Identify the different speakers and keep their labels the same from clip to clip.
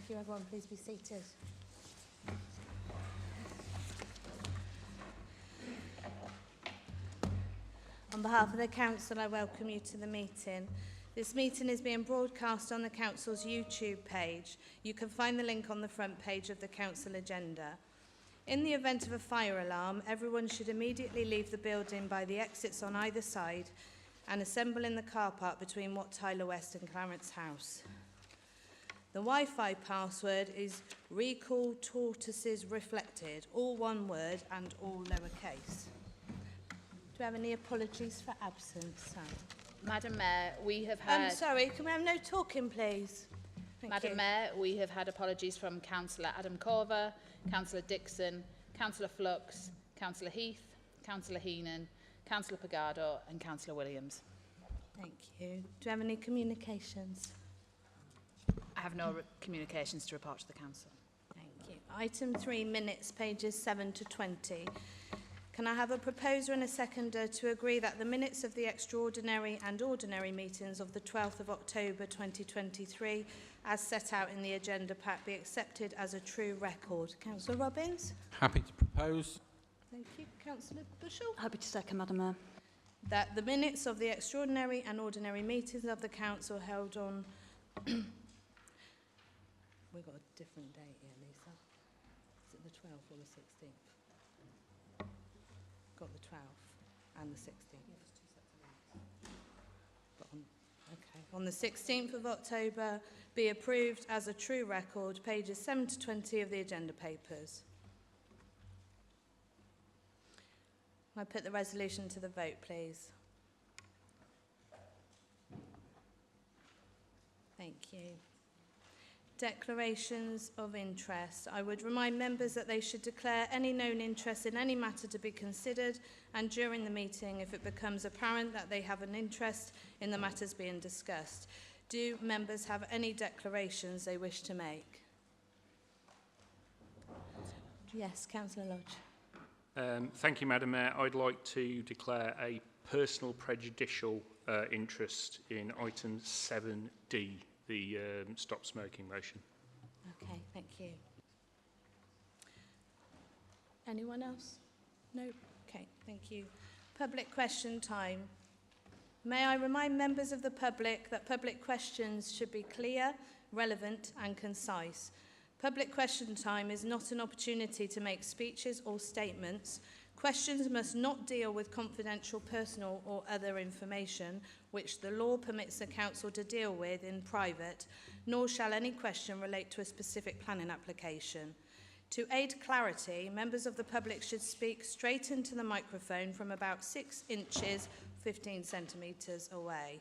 Speaker 1: you, everyone. Please be seated. On behalf of the Council, I welcome you to the meeting. This meeting is being broadcast on the Council's YouTube page. You can find the link on the front page of the Council agenda. In the event of a fire alarm, everyone should immediately leave the building by the exits on either side and assemble in the car park between Wat Tyler West and Clarence House. The Wi-Fi password is recall tortoises reflected, all one word and all lowercase. Do we have any apologies for absence, Sam?
Speaker 2: Madam Mayor, we have had...
Speaker 1: sorry, can we have no talking, please?
Speaker 2: Madam Mayor, we have had apologies from Councillor Adam Corver, Councillor Dixon, Councillor Flux, Councillor Heath, Councillor Heenan, Councillor Pagado and Councillor Williams.
Speaker 1: Thank you. Do you have any communications?
Speaker 2: I have no communications to report to the Council.
Speaker 1: Thank you. Item 3, minutes, pages 7 to 20. Can I have a proposer and a seconder to agree that the minutes of the extraordinary and ordinary meetings of the 12th of October 2023, as set out in the agenda pack, be accepted as a true record? Councillor Robbins?
Speaker 3: Happy to propose.
Speaker 1: Thank you. Councillor Bushell?
Speaker 4: Happy to second, Madam Mayor.
Speaker 1: That the minutes of the extraordinary and ordinary meetings of the Council held on... We've got a different date here, Lisa. Is it the 12th or the 16th? Got the 12th and the 16th. But on the 16th of October, be approved as a true record, pages 7 to 20 of the agenda papers. I put the resolution to the vote, please. Thank you. Declarations of interest. I would remind members that they should declare any known interest in any matter to be considered, and during the meeting, if it becomes apparent that they have an interest in the matters being discussed. Do members have any declarations they wish to make? Yes, Councillor Lodge.
Speaker 5: Thank you, Madam Mayor. I'd like to declare a personal prejudicial interest in item 7D, the stop smoking motion.
Speaker 1: Okay, thank you. Anyone else? No? Okay, thank you. Public question time. May I remind members of the public that public questions should be clear, relevant and concise. Public question time is not an opportunity to make speeches or statements. Questions must not deal with confidential, personal or other information which the law permits the Council to deal with in private, nor shall any question relate to a specific planning application. To aid clarity, members of the public should speak straight into the microphone from about 6 inches, 15 centimetres away.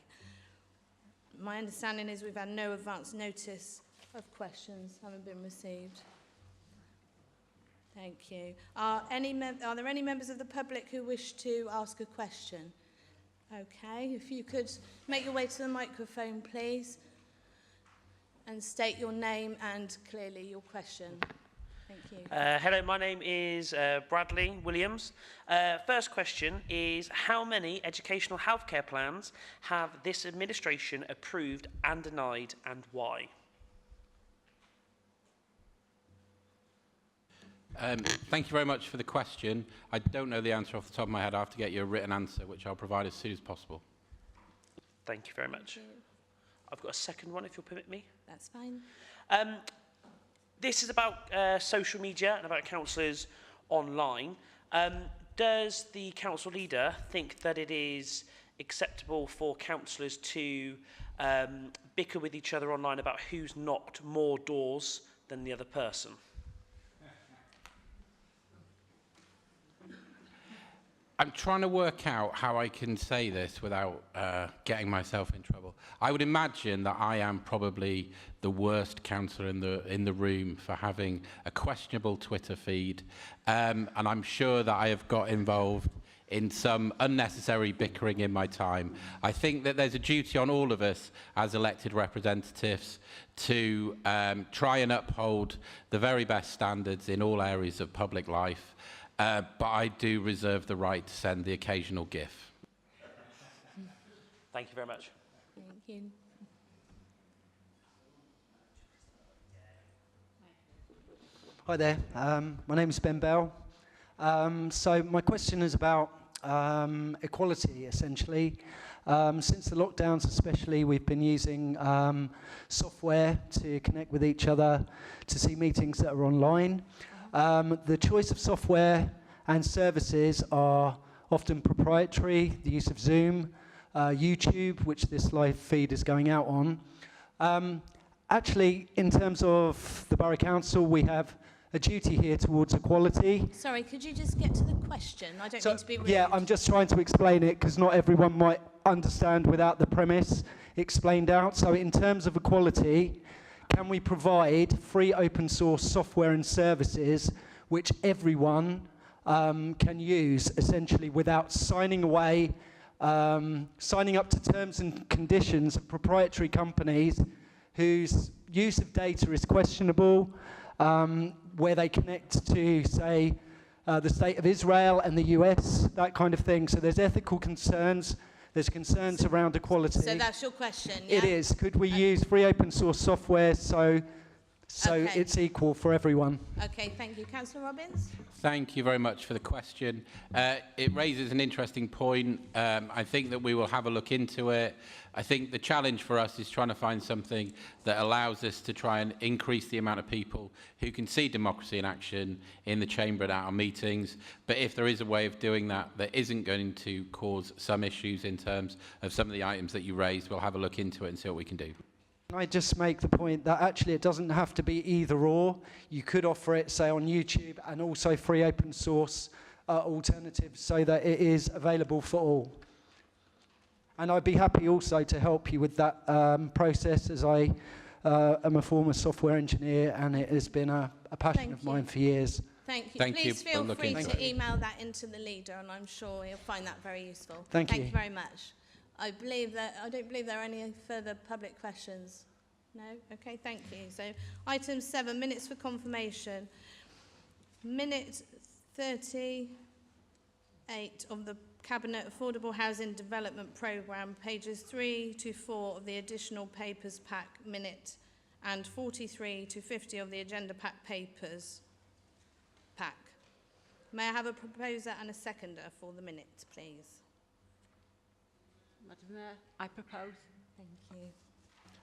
Speaker 1: My understanding is we've had no advance notice of questions having been received. Thank you. Are there any members of the public who wish to ask a question? Okay, if you could make your way to the microphone, please, and state your name and clearly your question. Thank you.
Speaker 6: Hello, my name is Bradley Williams. First question is, how many educational healthcare plans have this administration approved and denied, and why?
Speaker 3: Thank you very much for the question. I don't know the answer off the top of my head. I have to get you a written answer, which I'll provide as soon as possible.
Speaker 6: Thank you very much. I've got a second one, if you'll permit me.
Speaker 1: That's fine.
Speaker 6: This is about social media and about councillors online. Does the council leader think that it is acceptable for councillors to bicker with each other online about who's knocked more doors than the other person?
Speaker 3: I'm trying to work out how I can say this without getting myself in trouble. I would imagine that I am probably the worst councillor in the room for having a questionable Twitter feed, and I'm sure that I have got involved in some unnecessary bickering in my time. I think that there's a duty on all of us as elected representatives to try and uphold the very best standards in all areas of public life. But I do reserve the right to send the occasional GIF.
Speaker 6: Thank you very much.
Speaker 1: Thank you.
Speaker 4: Hi there. My name is Ben Bell. So my question is about equality, essentially. Since the lockdowns especially, we've been using software to connect with each other, to see meetings that are online. The choice of software and services are often proprietary, the use of Zoom, YouTube, which this live feed is going out on. Actually, in terms of the Borough Council, we have a duty here towards equality.
Speaker 1: Sorry, could you just get to the question? I don't mean to be rude.
Speaker 4: Yeah, I'm just trying to explain it because not everyone might understand without the premise explained out. So in terms of equality, can we provide free open source software and services which everyone can use essentially without signing away, signing up to terms and conditions of proprietary companies whose use of data is questionable, where they connect to, say, the state of Israel and the US, that kind of thing. So there's ethical concerns, there's concerns around equality.
Speaker 1: So that's your question, yeah?
Speaker 4: It is. Could we use free open source software so
Speaker 1: Okay.
Speaker 4: it's equal for everyone?
Speaker 1: Okay, thank you. Councillor Robbins?
Speaker 3: Thank you very much for the question. It raises an interesting point. I think that we will have a look into it. I think the challenge for us is trying to find something that allows us to try and increase the amount of people who can see democracy in action in the chamber and at our meetings. But if there is a way of doing that that isn't going to cause some issues in terms of some of the items that you raised, we'll have a look into it and see what we can do.
Speaker 4: Can I just make the point that actually it doesn't have to be either or. You could offer it, say, on YouTube and also free open source alternatives so that it is available for all. And I'd be happy also to help you with that process, as I am a former software engineer and it has been a passion of mine for years.
Speaker 1: Thank you.
Speaker 3: Thank
Speaker 1: Please
Speaker 3: you.
Speaker 1: feel
Speaker 3: We'll look
Speaker 1: free
Speaker 3: into
Speaker 1: to
Speaker 3: it.
Speaker 1: email that into the leader and I'm sure he'll find that very useful.
Speaker 4: Thank you.
Speaker 1: Thank you very much. I don't believe there are any further public questions. No? Okay, thank you. So item 7, minutes for confirmation. Minute 38 of the Cabinet Affordable Housing Development Programme, pages 3 to 4 of the additional papers pack minute and 43 to 50 of the agenda pack papers pack. May I have a proposer and a seconder for the minute, please?
Speaker 7: Madam Mayor, I propose.
Speaker 1: Thank you.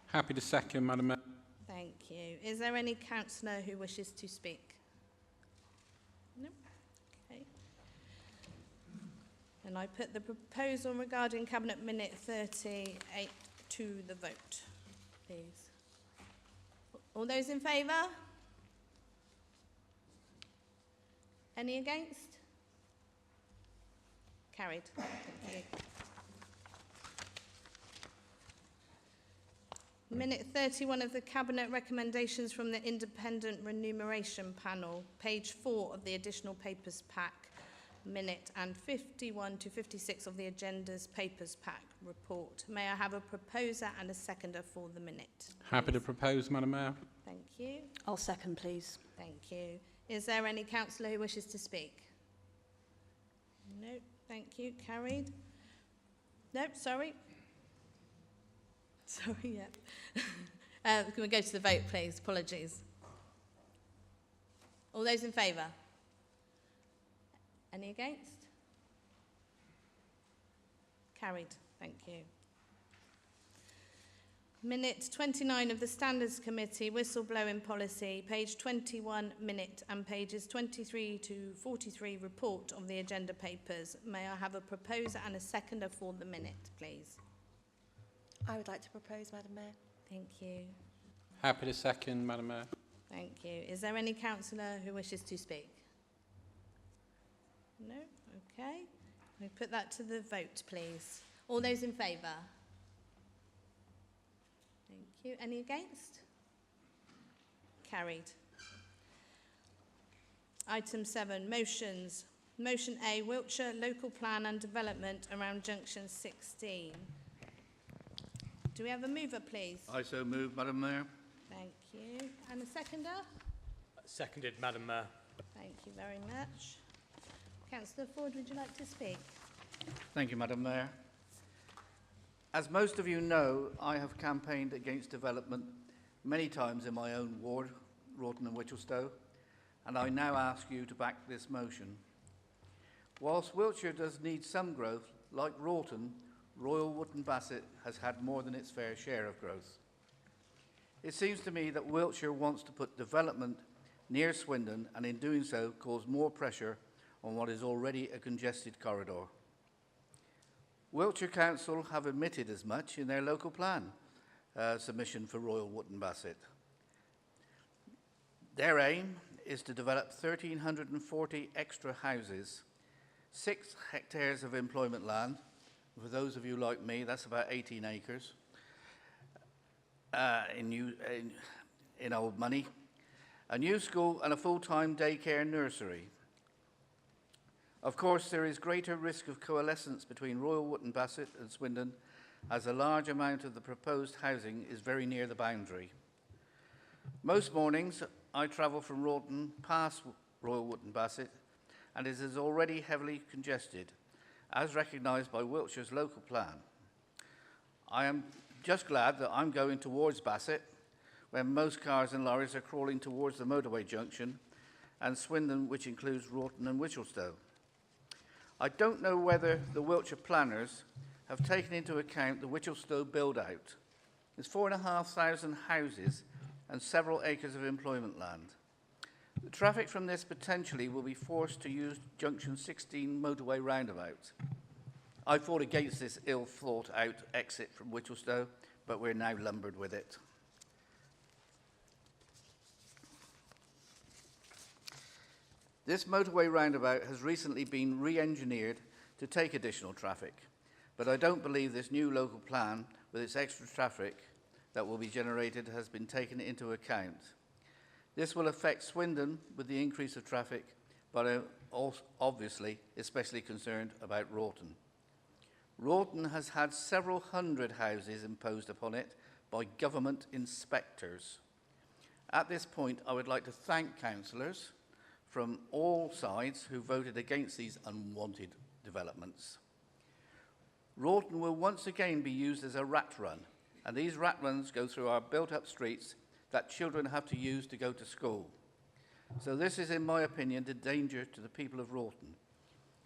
Speaker 3: Happy to second, Madam Mayor.
Speaker 1: Thank you. Is there any councillor who wishes to speak? No? Okay. And I put the proposal regarding Cabinet Minute 38 to the vote, please. All those in favour? Any against? Carried. Thank you. Minute 31 of the Cabinet recommendations from the Independent Remuneration Panel, page 4 of the additional papers pack minute and 51 to 56 of the agenda's papers pack report. May I have a proposer and a seconder for the minute?
Speaker 3: Happy to propose, Madam Mayor.
Speaker 1: Thank you.
Speaker 7: I'll second, please.
Speaker 1: Thank you. Is there any councillor who wishes to speak? No, thank you. Carried. No, sorry. Sorry, yeah. Can we go to the vote, please? Apologies. All those in favour? Any against? Carried. Thank you. Minute 29 of the Standards Committee, Whistleblowing Policy, page 21 minute and pages 23 to 43 report of the agenda papers. May I have a proposer and a seconder for the minute, please?
Speaker 8: I would like to propose, Madam Mayor.
Speaker 1: Thank you.
Speaker 3: Happy to second, Madam Mayor.
Speaker 1: Thank you. Is there any councillor who wishes to speak? No? Okay. We put that to the vote, please. All those in favour? Thank you. Any against? Carried. Item 7, motions. Motion A, Wiltshire Local Plan and Development around Junction 16. Do we have a mover, please?
Speaker 9: I so move, Madam Mayor.
Speaker 1: Thank you. And a seconder?
Speaker 10: Seconded, Madam Mayor.
Speaker 1: Thank you very much. Councillor Ford, would you like to speak?
Speaker 9: Thank you, Madam Mayor. As most of you know, I have campaigned against development many times in my own ward, Rawton and Whitchelstowe. and I now ask you to back this motion. Whilst Wiltshire does need some growth, like Rawton, Royal Wootton Bassett has had more than its fair share of growth. It seems to me that Wiltshire wants to put development near Swindon and in doing so cause more pressure on what is already a congested corridor. Wiltshire Council have admitted as much in their local plan submission for Royal Wootton Bassett. Their aim is to develop 1,340 extra houses, 6 hectares of employment land. For those of you like me, that's about 18 acres in old money, a new school and a full-time daycare nursery. Of course, there is greater risk of coalescence between Royal Wootton Bassett and Swindon, as a large amount of the proposed housing is very near the boundary. Most mornings, I travel from Rawton past Royal Wootton Bassett, and it is already heavily congested, as recognised by Wiltshire's local plan. I am just glad that I'm going towards Bassett, when most cars and lorries are crawling towards the motorway junction, and Swindon, which includes Rawton and Whitchelstowe. I don't know whether the Wiltshire planners have taken into account the Whitchelstowe build-out. There's 4,500 houses and several acres of employment land. The traffic from this potentially will be forced to use Junction 16 motorway roundabout. I fought against this ill-thought-out exit from Whitchelstowe, but we're now lumbered with it. This motorway roundabout has recently been re-engineered to take additional traffic, but I don't believe this new local plan with its extra traffic that will be generated has been taken into account. This will affect Swindon with the increase of traffic, but I'm obviously especially concerned about Rawton. Rawton has had several hundred houses imposed upon it by government inspectors. At this point, I would like to thank councillors from all sides who voted against these unwanted developments. Rawton will once again be used as a rat run, and these rat runs go through our built-up streets that children have to use to go to school. So this is, in my opinion, a danger to the people of Rawton.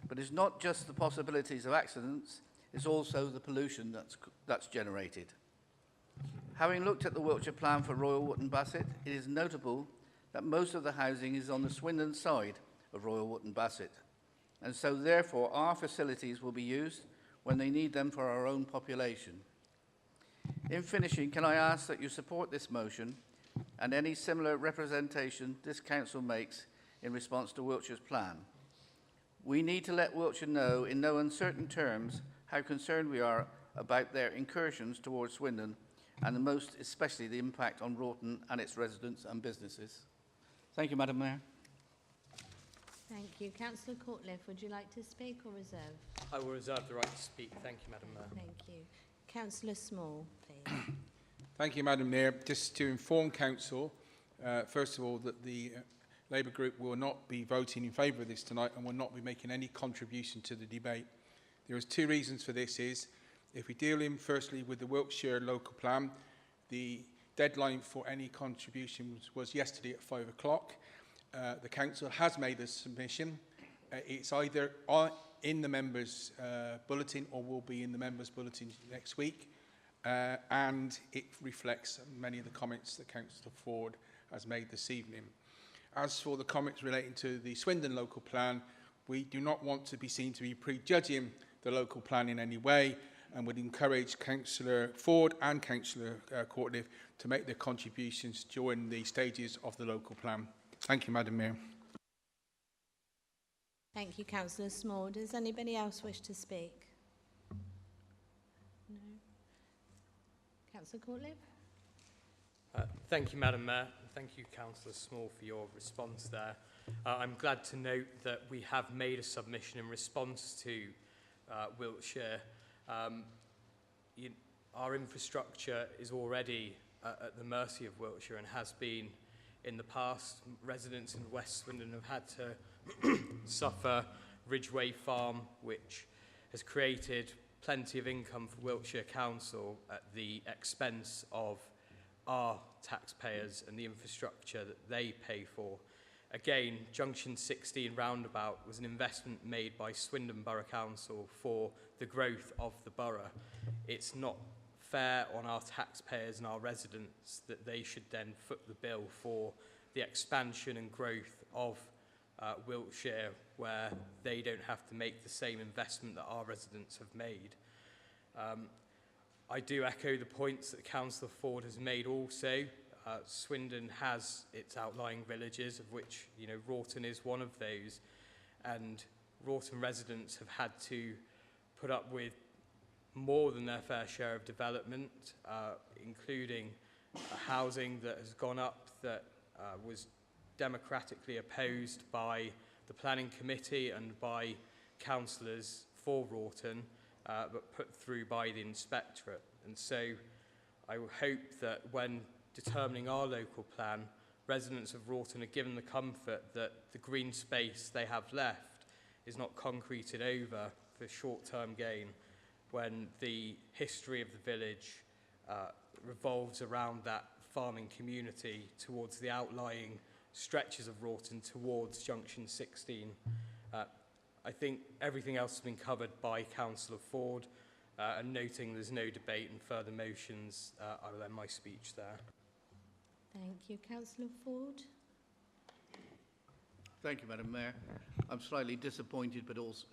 Speaker 9: But it's not just the possibilities of accidents, it's also the pollution that's generated. Having looked at the Wiltshire plan for Royal Wootton Bassett, it is notable that most of the housing is on the Swindon side of Royal Wootton Bassett, and so therefore our facilities will be used when they need them for our own population. In finishing, can I ask that you support this motion and any similar representation this council makes in response to Wiltshire's plan? We need to let Wiltshire know in no uncertain terms how concerned we are about their incursions towards Swindon, and most especially the impact on Rawton and its residents and businesses. Thank you, Madam Mayor.
Speaker 1: Thank you. Councillor Courtliff, would you like to speak or reserve?
Speaker 10: I will reserve the right to speak. Thank you, Madam Mayor.
Speaker 1: Thank you. Councillor Small, please.
Speaker 11: Thank you, Madam Mayor. Just to inform Council, first of all, that the Labour Group will not be voting in favour of this tonight and will not be making any contribution to the debate. There is 2 reasons for this. If we deal in firstly with the Wiltshire local plan, the deadline for any contributions was yesterday at 5 o'clock. The Council has made a submission. It's either in the members' bulletin or will be in the members' bulletin next week. And it reflects many of the comments that Councillor Ford has made this evening. As for the comments relating to the Swindon local plan, we do not want to be seen to be prejudging the local plan in any way, and would encourage Councillor Ford and Councillor Courtliff to make their contributions during the stages of the local plan. Thank you, Madam Mayor.
Speaker 1: Thank you, Councillor Small. Does anybody else wish to speak? No. Councillor Courtliff?
Speaker 10: Thank you, Madam Mayor. Thank you, Councillor Small, for your response there. I'm glad to note that we have made a submission in response to Wiltshire. Our infrastructure is already at the mercy of Wiltshire and has been in the past. Residents in West Swindon have had to suffer Ridgeway Farm, which has created plenty of income for Wiltshire Council at the expense of our taxpayers and the infrastructure that they pay for. Again, Junction 16 roundabout was an investment made by Swindon Borough Council for the growth of the borough. It's not fair on our taxpayers and our residents that they should then foot the bill for the expansion and growth of Wiltshire, where they don't have to make the same investment that our residents have made. I do echo the points that Councillor Ford has made also. Swindon has its outlying villages, of which, you know, Wroughton is one of those, and Wroughton residents have had to put up with more than their fair share of development, including housing that has gone up that was democratically opposed by the planning committee and by councillors for Wroughton, but put through by the inspectorate. And so I hope that when determining our local plan, residents of Wroughton are given the comfort that the green space they have left is not concreted over for short-term gain, when the history of the village revolves around that farming community towards the outlying stretches of Wroughton towards Junction 16. I think everything else has been covered by Councillor Ford, and noting there's no debate and further motions, I will end my speech there.
Speaker 1: Thank you. Councillor Ford.
Speaker 9: Thank you, Madam Mayor. I'm slightly disappointed, but also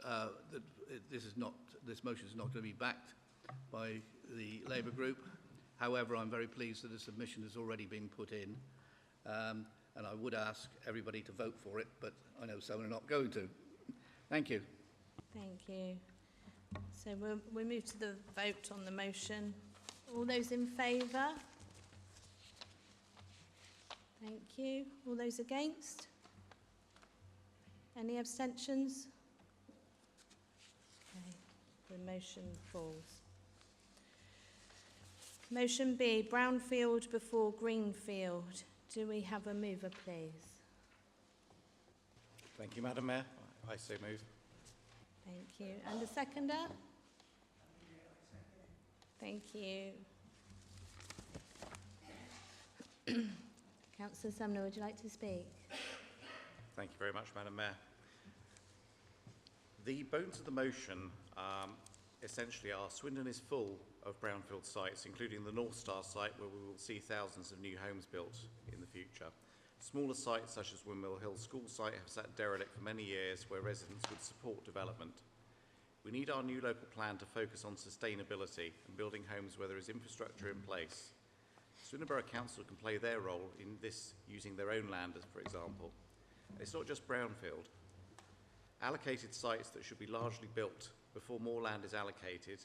Speaker 9: that this motion is not going to be backed by the Labour Group. However, I'm very pleased that a submission has already been put in, and I would ask everybody to vote for it, but I know some are not going to. Thank you.
Speaker 1: Thank you. So we'll move to the vote on the motion. All those in favour? Thank you. All those against? Any abstentions? Okay, the motion falls. Motion B, brownfield before greenfield. Do we have a mover, please?
Speaker 12: Thank you, Madam Mayor. I so move.
Speaker 1: Thank you. And a seconder? Thank you. Councillor Sumner, would you like to speak?
Speaker 12: Thank you very much, Madam Mayor. The bones of the motion essentially are Swindon is full of brownfield sites, including the North Star site, where we will see thousands of new homes built in the future. Smaller sites such as Windmill Hill School site have sat derelict for many years, where residents would support development. We need our new local plan to focus on sustainability and building homes where there is infrastructure in place. Swindon Borough Council can play their role in this using their own land, as for example. And it's not just brownfield. Allocated sites that should be largely built before more land is allocated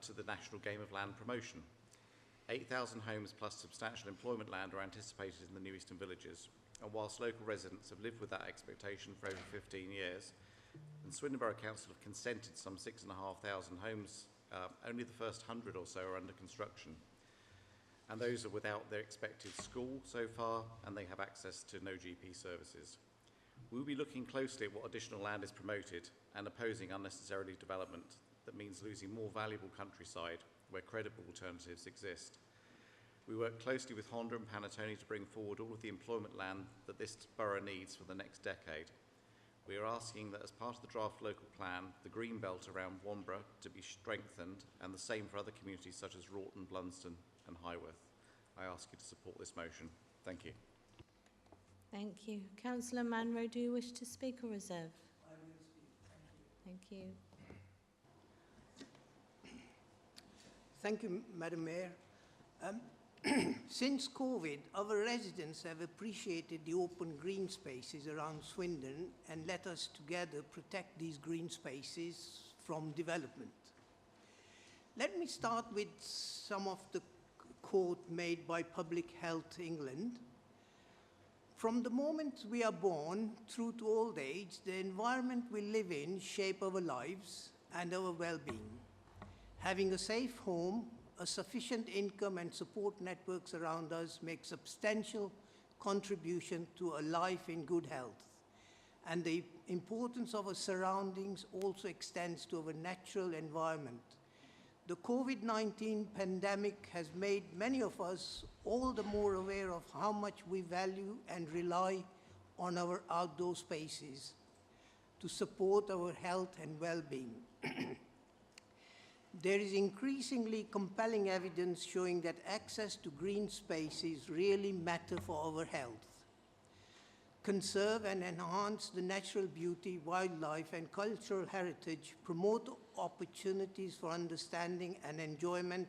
Speaker 12: to the National Game of Land promotion. 8,000 homes plus substantial employment land are anticipated in the new eastern villages, and whilst local residents have lived with that expectation for over 15 years, and Swindon Borough Council have consented some 6,500 homes, only the first 100 or so are under construction. And those are without their expected school so far, and they have access to no GP services. We'll be looking closely at what additional land is promoted and opposing unnecessarily development that means losing more valuable countryside where credible alternatives exist. We work closely with Honda and Panattoni to bring forward all of the employment land that this borough needs for the next decade. We are asking that as part of the draft local plan, the green belt around Wanborough to be strengthened, and the same for other communities such as Wroughton, Blunston and Highworth. I ask you to support this motion. Thank you.
Speaker 1: Thank you. Councillor Manro, do you wish to speak or reserve?
Speaker 13: I will speak.
Speaker 1: Thank you.
Speaker 13: Thank you, Madam Mayor. Since COVID, our residents have appreciated the open green spaces around Swindon and let us together protect these green spaces from development. Let me start with some of the quote made by Public Health England. From the moment we are born through to old age, the environment we live in shape our lives and our well-being. Having a safe home, a sufficient income and support networks around us make substantial contribution to a life in good health. And the importance of our surroundings also extends to our natural environment. The COVID-19 pandemic has made many of us all the more aware of how much we value and rely on our outdoor spaces to support our health and well-being. There is increasingly compelling evidence showing that access to green spaces really matter for our health. Conserve and enhance the natural beauty, wildlife, and cultural heritage, promote opportunities for understanding and enjoyment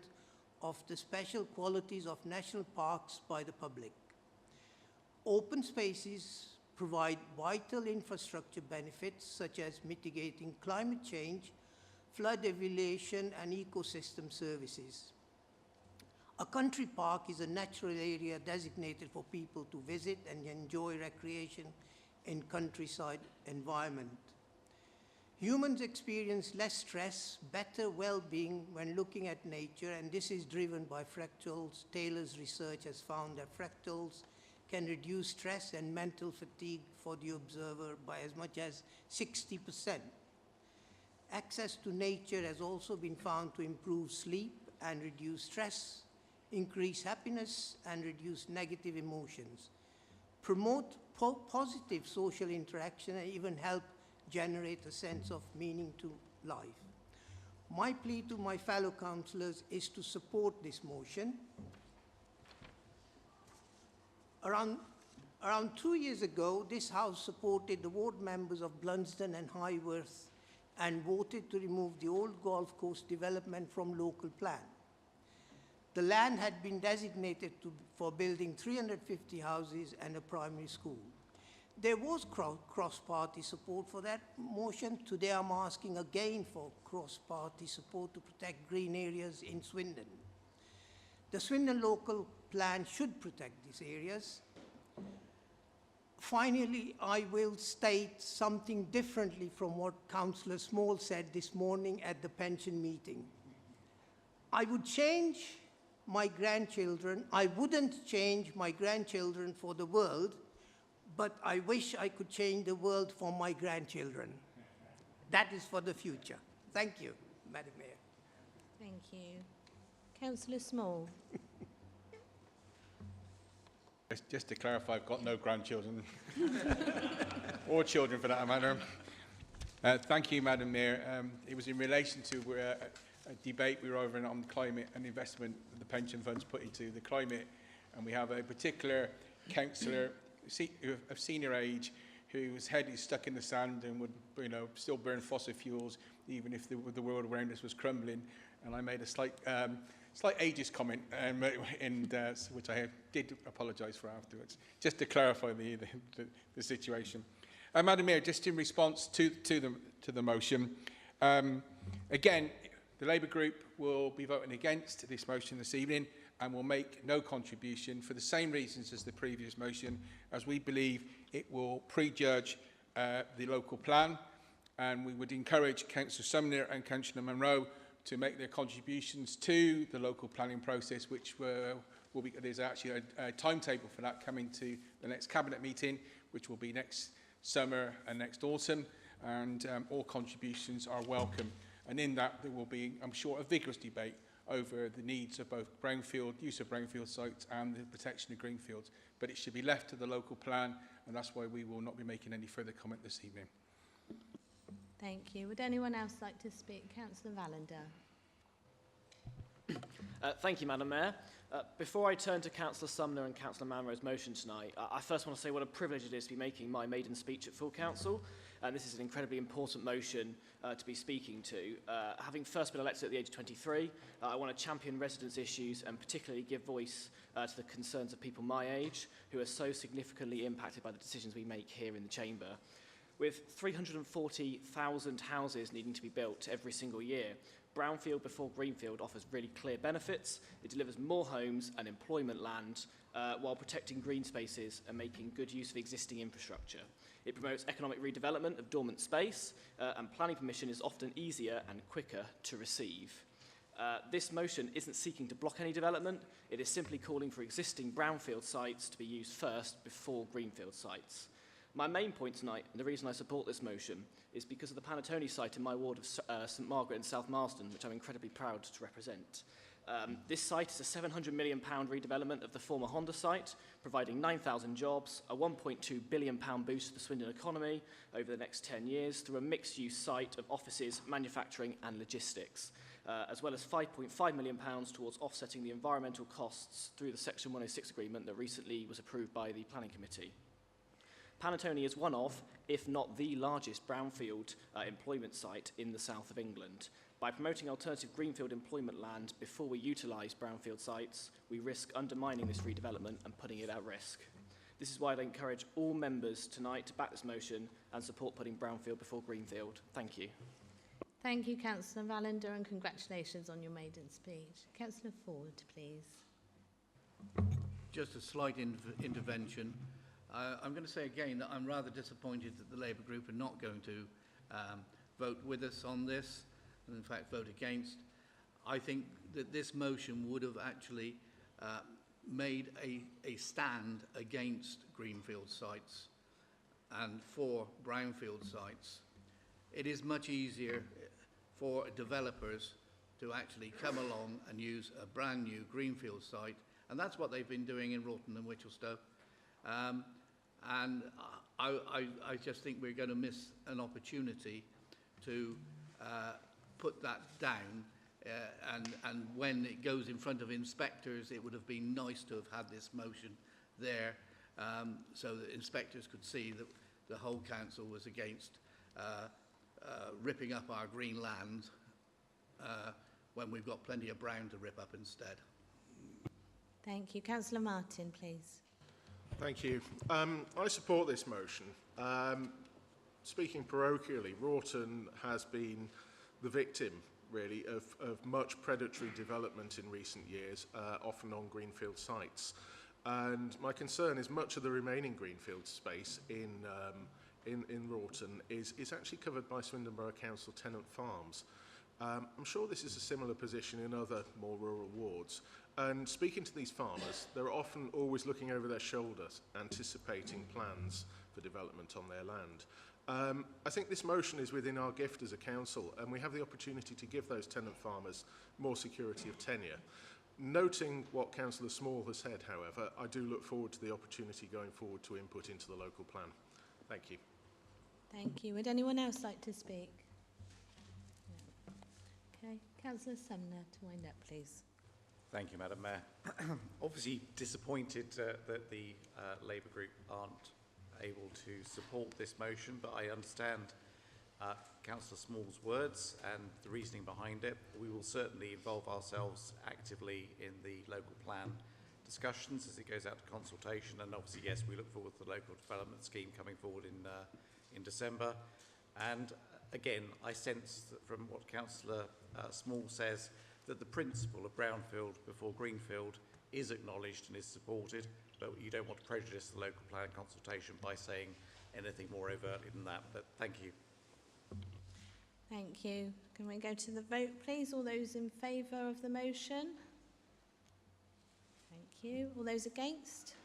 Speaker 13: of the special qualities of national parks by the public. Open spaces provide vital infrastructure benefits such as mitigating climate change, flood evaluation, and ecosystem services. A country park is a natural area designated for people to visit and enjoy recreation in countryside environment. Humans experience less stress, better well-being when looking at nature, and this is driven by fractals. Taylor's research has found that fractals can reduce stress and mental fatigue for the observer by as much as 60%. Access to nature has also been found to improve sleep and reduce stress, increase happiness, and reduce negative emotions, promote positive social interaction, and even help generate a sense of meaning to life. My plea to my fellow councillors is to support this motion. Around 2 years ago, this House supported the ward members of Blunsdon and Highworth and voted to remove the old golf course development from local plan. The land had been designated for building 350 houses and a primary school. There was cross-party support for that motion. Today I'm asking again for cross-party support to protect green areas in Swindon. The Swindon local plan should protect these areas. Finally, I will state something differently from what Councillor Small said this morning at the pension meeting. I wouldn't change my grandchildren for the world, but I wish I could change the world for my grandchildren. That is for the future. Thank you, Madam Mayor.
Speaker 1: Thank you. Councillor Small.
Speaker 11: Just to clarify, I've got no grandchildren, or children for that matter. Thank you, Madam Mayor. It was in relation to a debate we were over on climate and investment the pension funds put into the climate, and we have a particular councillor of senior age whose head is stuck in the sand and would, still burn fossil fuels even if the world around us was crumbling. And I made a slight ageist comment, which I did apologise for afterwards, just to clarify the situation. Madam Mayor, just in response to the motion, again, the Labour Group will be voting against this motion this evening and will make no contribution for the same reasons as the previous motion, as we believe it will prejudge the local plan, and we would encourage Councillor Sumner and Councillor Munro to make their contributions to the local planning process, which will be, there's actually a timetable for that coming to the next Cabinet meeting, which will be next summer and next autumn, and all contributions are welcome. And in that, there will be, I'm sure, a vigorous debate over the needs of both use of brownfield sites and the protection of greenfields. But it should be left to the local plan, and that's why we will not be making any further comment this evening.
Speaker 1: Thank you. Would anyone else like to speak? Councillor Vallender.
Speaker 14: Thank you, Madam Mayor. Before I turn to Councillor Sumner and Councillor Manro's motion tonight, I first want to say what a privilege it is to be making my maiden speech at full council. And this is an incredibly important motion to be speaking to. Having first been elected at the age of 23, I want to champion residents' issues and particularly give voice to the concerns of people my age who are so significantly impacted by the decisions we make here in the Chamber. With 340,000 houses needing to be built every single year, brownfield before greenfield offers really clear benefits. It delivers more homes and employment land while protecting green spaces and making good use of existing infrastructure. It promotes economic redevelopment of dormant space, and planning permission is often easier and quicker to receive. This motion isn't seeking to block any development. It is simply calling for existing brownfield sites to be used first before greenfield sites. My main point tonight, and the reason I support this motion, is because of the Panetone site in my ward of St Margaret in South Marsden, which I'm incredibly proud to represent. This site is a £700 million redevelopment of the former Honda site, providing 9,000 jobs, a £1.2 billion boost to the Swindon economy over the next 10 years through a mixed-use site of offices, manufacturing and logistics, as well as £5.5 million towards offsetting the environmental costs through the Section 106 agreement that recently was approved by the Planning Committee. Panattoni is one of, if not the largest brownfield employment site in the south of England. By promoting alternative greenfield employment land before we utilise brownfield sites, we risk undermining this redevelopment and putting it at risk. This is why I encourage all members tonight to back this motion and support putting brownfield before greenfield. Thank you.
Speaker 1: Thank you, Councillor Vallender, and congratulations on your maiden speech. Councillor Ford, please.
Speaker 9: Just a slight intervention. I'm going to say again that I'm rather disappointed that the Labour group are not going to vote with us on this, and in fact vote against. I think that this motion would have actually made a stand against greenfield sites and for brownfield sites. It is much easier for developers to actually come along and use a brand new greenfield site, and that's what they've been doing in Wroughton and Whitchelstowe. And I just think we're going to miss an opportunity to put that down, and when it goes in front of inspectors, it would have been nice to have had this motion there, so that inspectors could see that the whole council was against ripping up our green land when we've got plenty of brown to rip up instead.
Speaker 1: Thank you. Councillor Martin, please.
Speaker 15: Thank you. I support this motion. Speaking parochially, Wroughton has been the victim, really, of much predatory development in recent years, often on greenfield sites. And my concern is much of the remaining greenfield space in Wroughton is actually covered by Swindon Borough Council tenant farms. I'm sure this is a similar position in other more rural wards. And speaking to these farmers, they're often always looking over their shoulders, anticipating plans for development on their land. I think this motion is within our gift as a council, and we have the opportunity to give those tenant farmers more security of tenure. Noting what Councillor Small has said, however, I do look forward to the opportunity going forward to input into the local plan. Thank you.
Speaker 1: Thank you. Would anyone else like to speak? No. Okay. Councillor Sumner, to wind up, please.
Speaker 12: Thank you, Madam Mayor. Obviously disappointed that the Labour group aren't able to support this motion, but I understand Councillor Small's words and the reasoning behind it. We will certainly involve ourselves actively in the local plan discussions as it goes out to consultation, and obviously, yes, we look forward to the local development scheme coming forward in December. And again, I sense that from what Councillor Small says, that the principle of brownfield before greenfield is acknowledged and is supported, but you don't want to prejudice the local plan consultation by saying anything more overtly than that. But thank you.
Speaker 1: Thank you. Can we go to the vote, please? All those in favour of the motion? Thank you. All those against?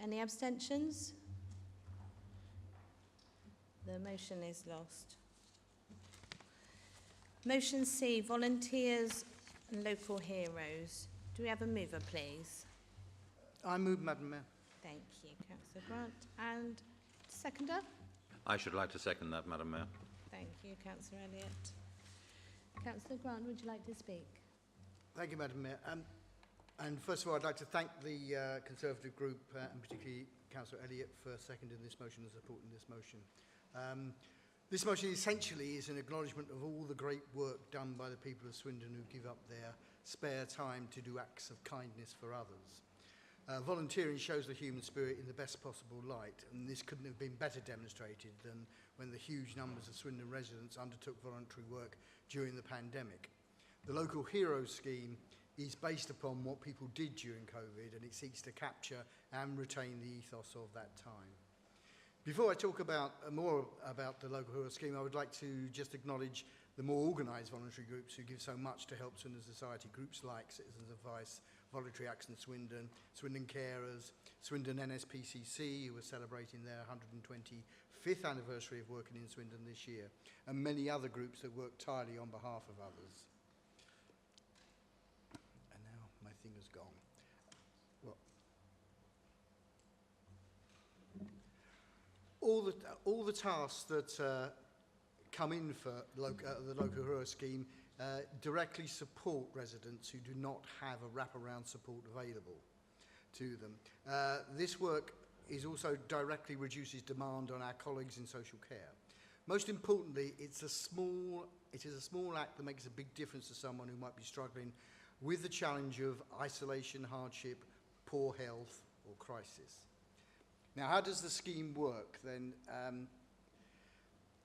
Speaker 1: Any abstentions? The motion is lost. Motion C, volunteers and local heroes. Do we have a mover, please?
Speaker 13: I move, Madam Mayor.
Speaker 1: Thank you, Councillor Grant. And seconder?
Speaker 16: I should like to second that, Madam Mayor.
Speaker 1: Thank you, Councillor Elliott. Councillor Grant, would you like to speak?
Speaker 17: Thank you, Madam Mayor. And first of all, I'd like to thank the Conservative group, and particularly Councillor Elliott, for seconding this motion and supporting this motion. This motion essentially is an acknowledgement of all the great work done by the people of Swindon who give up their spare time to do acts of kindness for others. Volunteering shows the human spirit in the best possible light, and this couldn't have been better demonstrated than when the huge numbers of Swindon residents undertook voluntary work during the pandemic. The Local Heroes scheme is based upon what people did during COVID, and it seeks to capture and retain the ethos of that time. Before I talk about more about the Local Heroes scheme, I would like to just acknowledge the more organised voluntary groups who give so much to help Swindon society. Groups like Citizens Advice, Voluntary Action Swindon, Swindon Carers, Swindon NSPCC, who are celebrating their 125th anniversary of working in Swindon this year, and many other groups that work tirelessly on behalf of others. gone. Well, all the tasks that come in for the local hero scheme directly support residents who do not have a wraparound support available to them. This work is also directly reduces demand on our colleagues in social care. Most importantly, it is a small act that makes a big difference to someone who might be struggling with the challenge of isolation, hardship, poor health or crisis. Now, how does the scheme work then?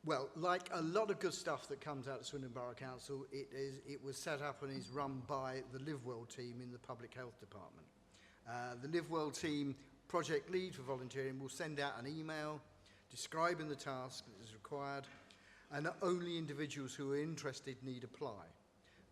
Speaker 17: Well, like a lot of good stuff that comes out of Swindon Borough Council, it was set up and is run by the Live Well team in the Public Health Department. The Live Well team project lead for volunteering will send out an email describing the task that is required, and only individuals who are interested need apply.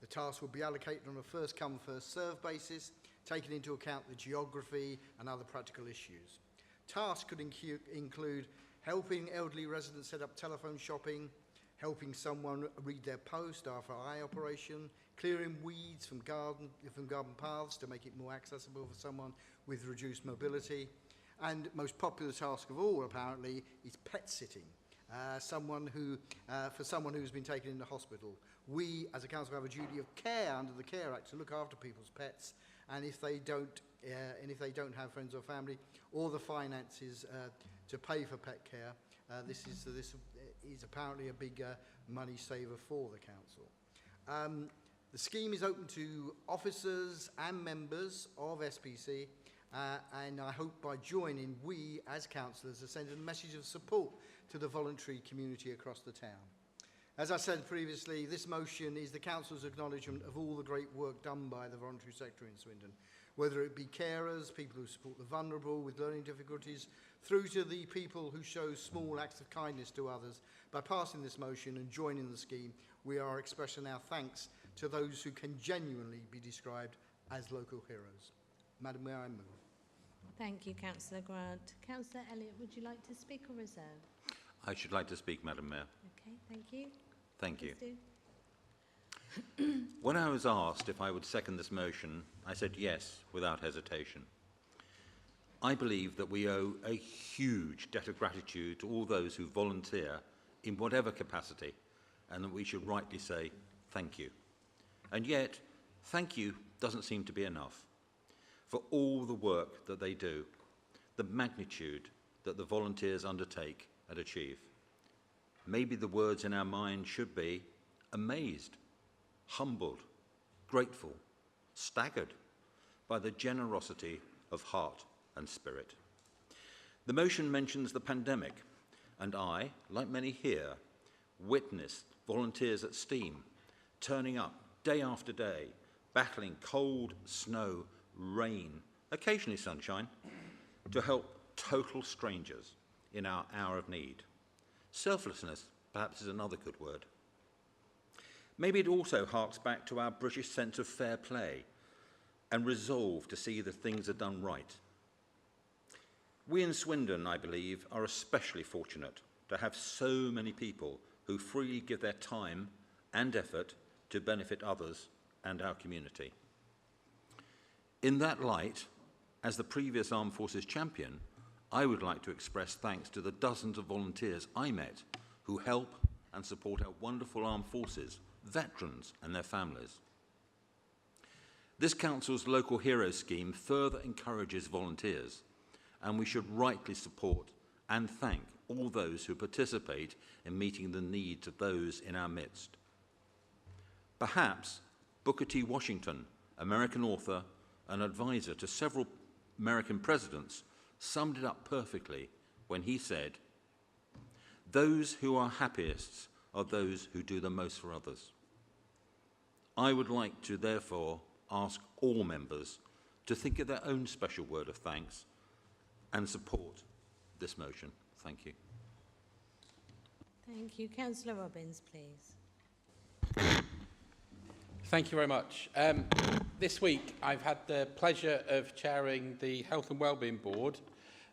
Speaker 17: The task will be allocated on a first-come, first-served basis, taking into account the geography and other practical issues. Tasks could include helping elderly residents set up telephone shopping, helping someone read their post after an eye operation, clearing weeds from garden paths to make it more accessible for someone with reduced mobility, and most popular task of all, apparently, is pet sitting. For someone who's been taken into hospital. We, as a council, have a duty of care under the Care Act to look after people's pets, and if they don't have friends or family or the finances to pay for pet care, this is apparently a big money saver for the council. The scheme is open to officers and members of SPC, and I hope by joining, we as councillors are sending a message of support to the voluntary community across the town. As I said previously, this motion is the council's acknowledgement of all the great work done by the voluntary sector in Swindon, whether it be carers, people who support the vulnerable with learning difficulties, through to the people who show small acts of kindness to others. By passing this motion and joining the scheme, we are expressing our thanks to those who can genuinely be described as local heroes. Madam Mayor, I move.
Speaker 1: Thank you, Councillor Grant. Councillor Elliott, would you like to speak or reserve?
Speaker 16: I should like to speak, Madam Mayor.
Speaker 1: Okay, thank you.
Speaker 16: Thank you.
Speaker 1: Please do.
Speaker 16: When I was asked if I would second this motion, I said yes, without hesitation. I believe that we owe a huge debt of gratitude to all those who volunteer in whatever capacity, and that we should rightly say thank you. And yet, thank you doesn't seem to be enough for all the work that they do, the magnitude that the volunteers undertake and achieve. Maybe the words in our mind should be amazed, humbled, grateful, staggered by the generosity of heart and spirit. The motion mentions the pandemic, and I, like many here, witnessed volunteers at Steam turning up day after day, battling cold, snow, rain, occasionally sunshine, to help total strangers in our hour of need. Selflessness, perhaps, is another good word. Maybe it also harks back to our British sense of fair play and resolve to see that things are done right. We in Swindon, I believe, are especially fortunate to have so many people who freely give their time and effort to benefit others and our community. In that light, as the previous Armed Forces champion, I would like to express thanks to the dozens of volunteers I met who help and support our wonderful armed forces, veterans and their families. This council's Local Heroes scheme further encourages volunteers, and we should rightly support and thank all those who participate in meeting the needs of those in our midst. Perhaps Booker T. Washington, American author and advisor to several American presidents, summed it up perfectly when he said, "Those who are happiest are those who do the most for others." I would like to therefore ask all members to think of their own special word of thanks and support this motion. Thank you.
Speaker 1: Thank you. Councillor Robbins, please.
Speaker 3: Thank you very much. This week I've had the pleasure of chairing the Health and Wellbeing Board,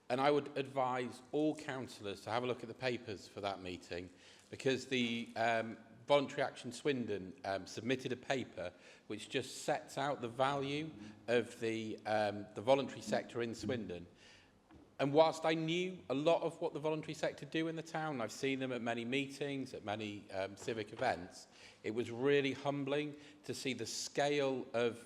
Speaker 3: and I would advise all councillors to have a look at the papers for that meeting, because the Voluntary Action Swindon submitted a paper which just sets out the value of the voluntary sector in Swindon. And whilst I knew a lot of what the voluntary sector do in the town, I've seen them at many meetings, at many civic events, it was really humbling to see the scale of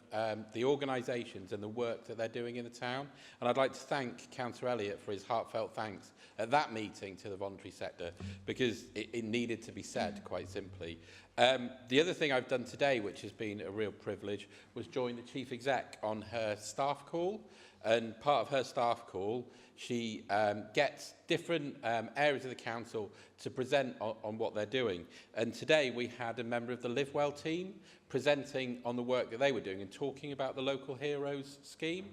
Speaker 3: the organisations and the work that they're doing in the town. And I'd like to thank Councillor Elliott for his heartfelt thanks at that meeting to the voluntary sector, because it needed to be said, quite simply. The other thing I've done today, which has been a real privilege, was join the Chief Exec on her staff call. And part of her staff call, she gets different areas of the council to present on what they're doing. And today we had a member of the Live Well team presenting on the work that they were doing and talking about the Local Heroes scheme.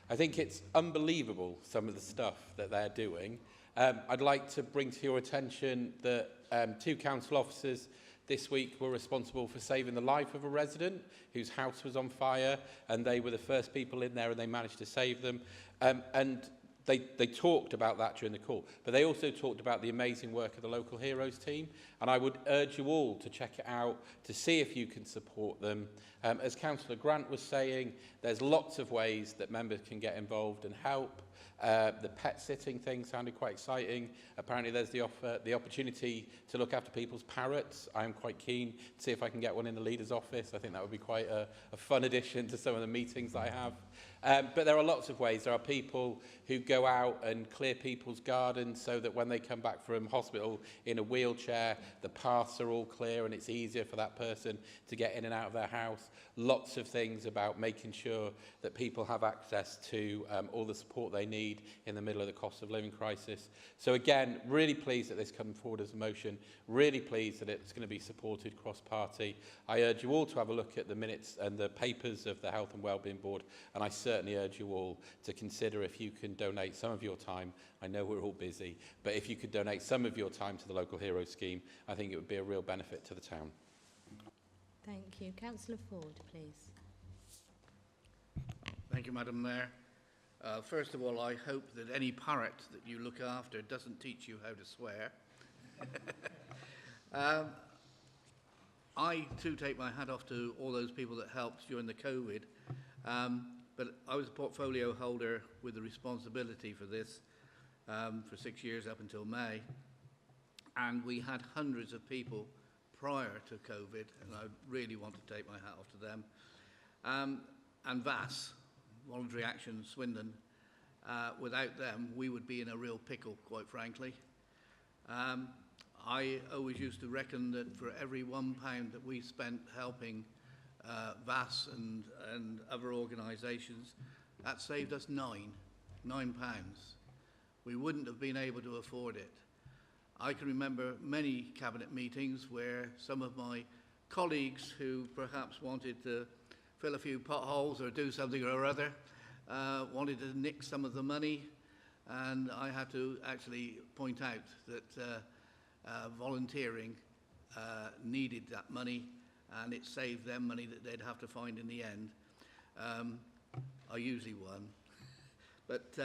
Speaker 3: I think it's unbelievable, some of the stuff that they're doing. I'd like to bring to your attention that 2 council officers this week were responsible for saving the life of a resident whose house was on fire, and they were the first people in there and they managed to save them. And they talked about that during the call, but they also talked about the amazing work of the Local Heroes team, and I would urge you all to check it out to see if you can support them. As Councillor Grant was saying, there's lots of ways that members can get involved and help. The pet sitting thing sounded quite exciting. Apparently there's the opportunity to look after people's parrots. I'm quite keen to see if I can get one in the leader's office. I think that would be quite a fun addition to some of the meetings that I have. But there are lots of ways. There are people who go out and clear people's gardens so that when they come back from hospital in a wheelchair, the paths are all clear and it's easier for that person to get in and out of their house. Lots of things about making sure that people have access to all the support they need in the middle of the cost of living crisis. So again, really pleased that this comes forward as a motion, really pleased that it's going to be supported cross-party. I urge you all to have a look at the minutes and the papers of the Health and Wellbeing Board, and I certainly urge you all to consider if you can donate some of your time. I know we're all busy, but if you could donate some of your time to the Local Heroes scheme, I think it would be a real benefit to the town.
Speaker 1: Thank you. Councillor Ford, please.
Speaker 9: Thank you, Madam Mayor. First of all, I hope that any parrot that you look after doesn't teach you how to swear. I, too, take my hat off to all those people that helped during the COVID. But I was a portfolio holder with the responsibility for this for 6 years up until May. And we had hundreds of people prior to COVID, and I really want to take my hat off to them. And VAS, Voluntary Action Swindon, without them, we would be in a real pickle, quite frankly. I always used to reckon that for every £1 that we spent helping VAS and other organisations, that saved us £9. We wouldn't have been able to afford it. I can remember many cabinet meetings where some of my colleagues who perhaps wanted to fill a few potholes or do something or other wanted to nick some of the money, and I had to actually point out that volunteering needed that money, and it saved them money that they'd have to find in the end. I usually won. But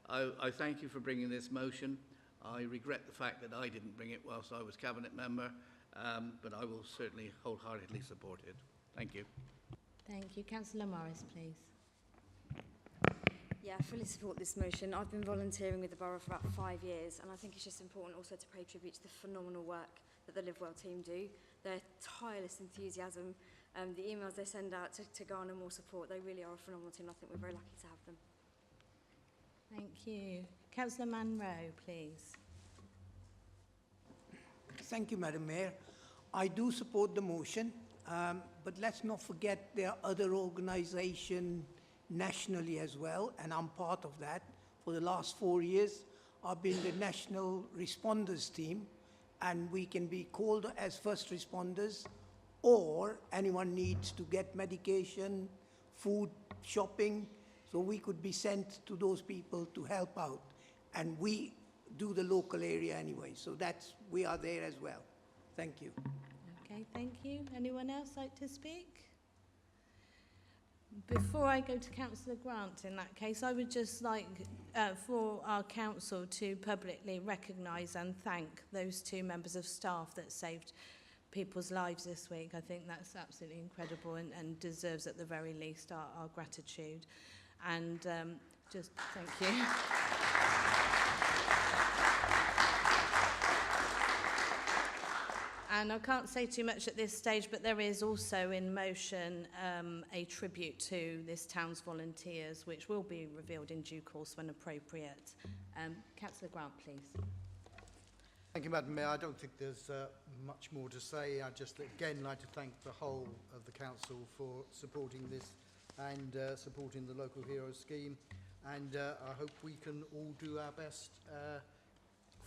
Speaker 9: I thank you for bringing this motion. I regret the fact that I didn't bring it whilst I was cabinet member, but I will certainly wholeheartedly support it. Thank you.
Speaker 1: Thank you. Councillor Morris, please.
Speaker 18: Yeah, I fully support this motion. I've been volunteering with the borough for about 5 years, and I think it's just important also to pay tribute to the phenomenal work that the Live Well team do. Their tireless enthusiasm, the emails they send out to garner more support, they really are a phenomenal team. I think we're very lucky to have them.
Speaker 1: Thank you. Councillor Munro, please.
Speaker 13: Thank you, Madam Mayor. I do support the motion, but let's not forget there are other organisations nationally as well, and I'm part of that. For the last 4 years, I've been the National Responders team, and we can be called as first responders, or anyone needs to get medication, food, shopping, so we could be sent to those people to help out. And we do the local area anyway, so we are there as well. Thank you.
Speaker 1: Okay, thank you. Anyone else like to speak? Before I go to Councillor Grant, in that case, I would just like for our council to publicly recognise and thank those 2 members of staff that saved people's lives this week. I think that's absolutely incredible and deserves at the very least our gratitude. And just thank you. And I can't say too much at this stage, but there is also in motion a tribute to this town's volunteers, which will be revealed in due course when appropriate. Councillor Grant, please.
Speaker 17: Thank you, Madam Mayor. I don't think there's much more to say. I'd just again like to thank the whole of the council for supporting this and supporting the Local Hero scheme. And I hope we can all do our best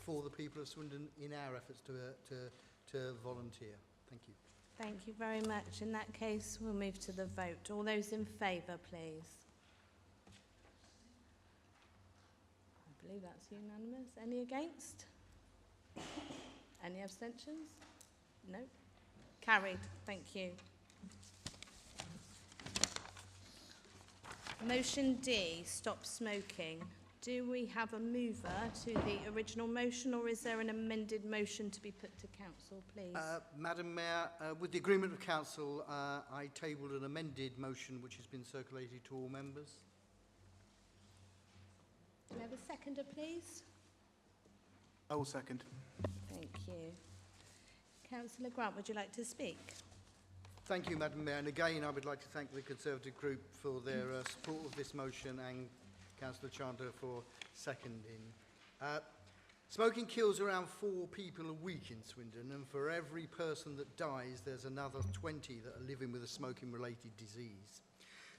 Speaker 17: for the people of Swindon in our efforts to volunteer. Thank you.
Speaker 1: Thank you very much. In that case, we'll move to the vote. All those in favour, please. I believe that's unanimous. Any against? Any abstentions? No. Carried. Thank you. Motion D, stop smoking. Do we have a mover to the original motion, or is there an amended motion to be put to council, please?
Speaker 17: Madam Mayor, with the agreement of council, I tabled an amended motion which has been circulated to all members.
Speaker 1: Do we have a seconder, please?
Speaker 11: I will second.
Speaker 1: Thank you. Councillor Grant, would you like to speak?
Speaker 17: Thank you, Madam Mayor. And again, I would like to thank the Conservative Group for their support of this motion and Councillor Chandler for seconding. Smoking kills around 4 people a week in Swindon, and for every person that dies, there's another 20 that are living with a smoking-related disease.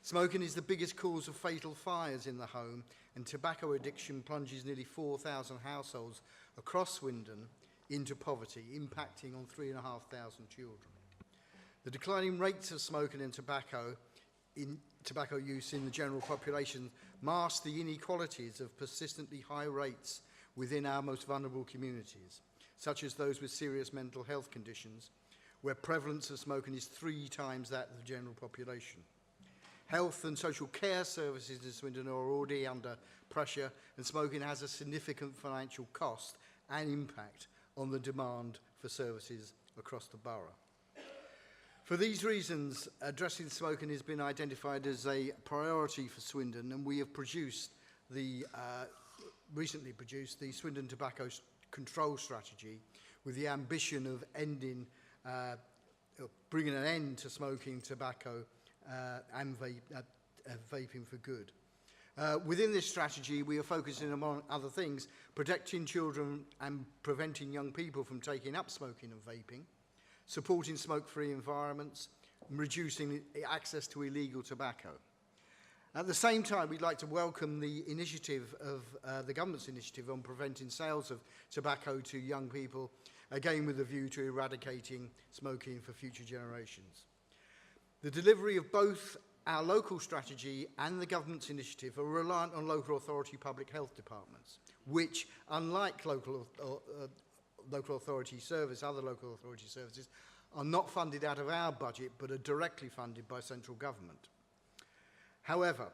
Speaker 17: Smoking is the biggest cause of fatal fires in the home, and tobacco addiction plunges nearly 4,000 households across Swindon into poverty, impacting on 3,500 children. The declining rates of smoking and tobacco use in the general population mask the inequalities of persistently high rates within our most vulnerable communities, such as those with serious mental health conditions, where prevalence of smoking is 3 times that of the general population. Health and social care services in Swindon are already under pressure, and smoking has a significant financial cost and impact on the demand for services across the borough. For these reasons, addressing smoking has been identified as a priority for Swindon, and we have recently produced the Swindon Tobacco Control Strategy with the ambition of bringing an end to smoking, tobacco and vaping for good. Within this strategy, we are focusing, among other things, protecting children and preventing young people from taking up smoking and vaping, supporting smoke-free environments, and reducing access to illegal tobacco. At the same time, we'd like to welcome the initiative of the government's initiative on preventing sales of tobacco to young people, again with a view to eradicating smoking for future generations. The delivery of both our local strategy and the government's initiative are reliant on local authority public health departments, which, unlike local authority service, other local authority services, are not funded out of our budget, but are directly funded by central government. However,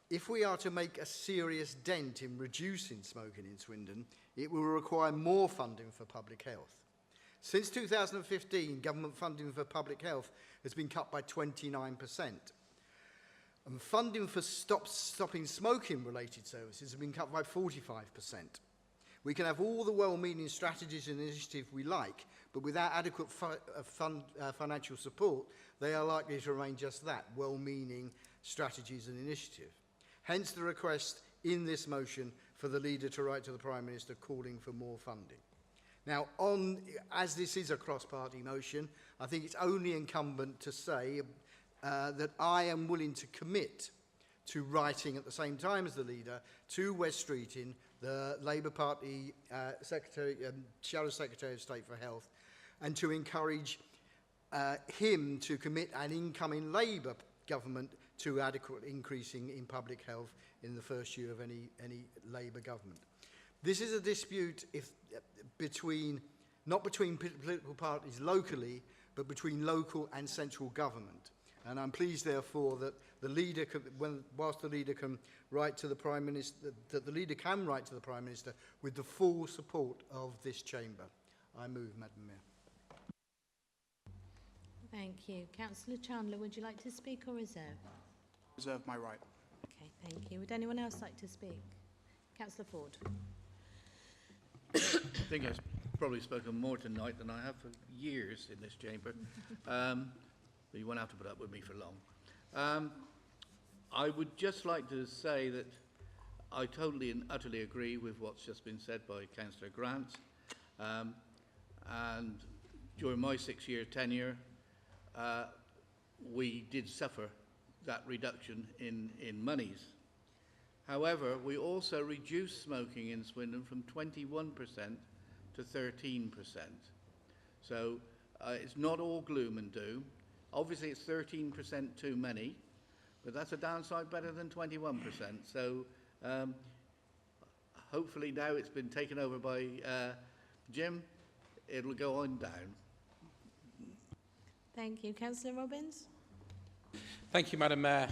Speaker 17: if we are to make a serious dent in reducing smoking in Swindon, it will require more funding for public health. Since 2015, government funding for public health has been cut by 29%. And funding for stopping smoking-related services has been cut by 45%. We can have all the well-meaning strategies and initiatives we like, but without adequate financial support, they are likely to remain just that, well-meaning strategies and initiatives. Hence the request in this motion for the leader to write to the Prime Minister calling for more funding. Now, as this is a cross-party motion, I think it's only incumbent to say that I am willing to commit to writing at the same time as the leader to Wes Streeting, the Labour Party Shadow Secretary of State for Health, and to encourage him to commit an incoming Labour government to adequate increasing in public health in the first year of any Labour government. This is a dispute not between political parties locally, but between local and central government. And I'm pleased, therefore, that the leader, whilst the leader can write to the Prime Minister, that the leader can write to the Prime Minister with the full support of this chamber. I move, Madam Mayor.
Speaker 1: Thank you. Councillor Chandler, would you like to speak or reserve?
Speaker 19: Reserve my right.
Speaker 1: Okay, thank you. Would anyone else like to speak? Councillor Ford.
Speaker 9: I think I've probably spoken more tonight than I have for years in this chamber. But you won't have to put up with me for long. I would just like to say that I totally and utterly agree with what's just been said by Councillor Grant. And during my 6-year tenure, we did suffer that reduction in monies. However, we also reduced smoking in Swindon from 21% to 13%. So it's not all gloom and doom. Obviously, it's 13% too many, but that's a downside better than 21%. So hopefully now it's been taken over by Jim, it'll go on down.
Speaker 1: Thank you. Councillor Robbins.
Speaker 3: Thank you, Madam Mayor.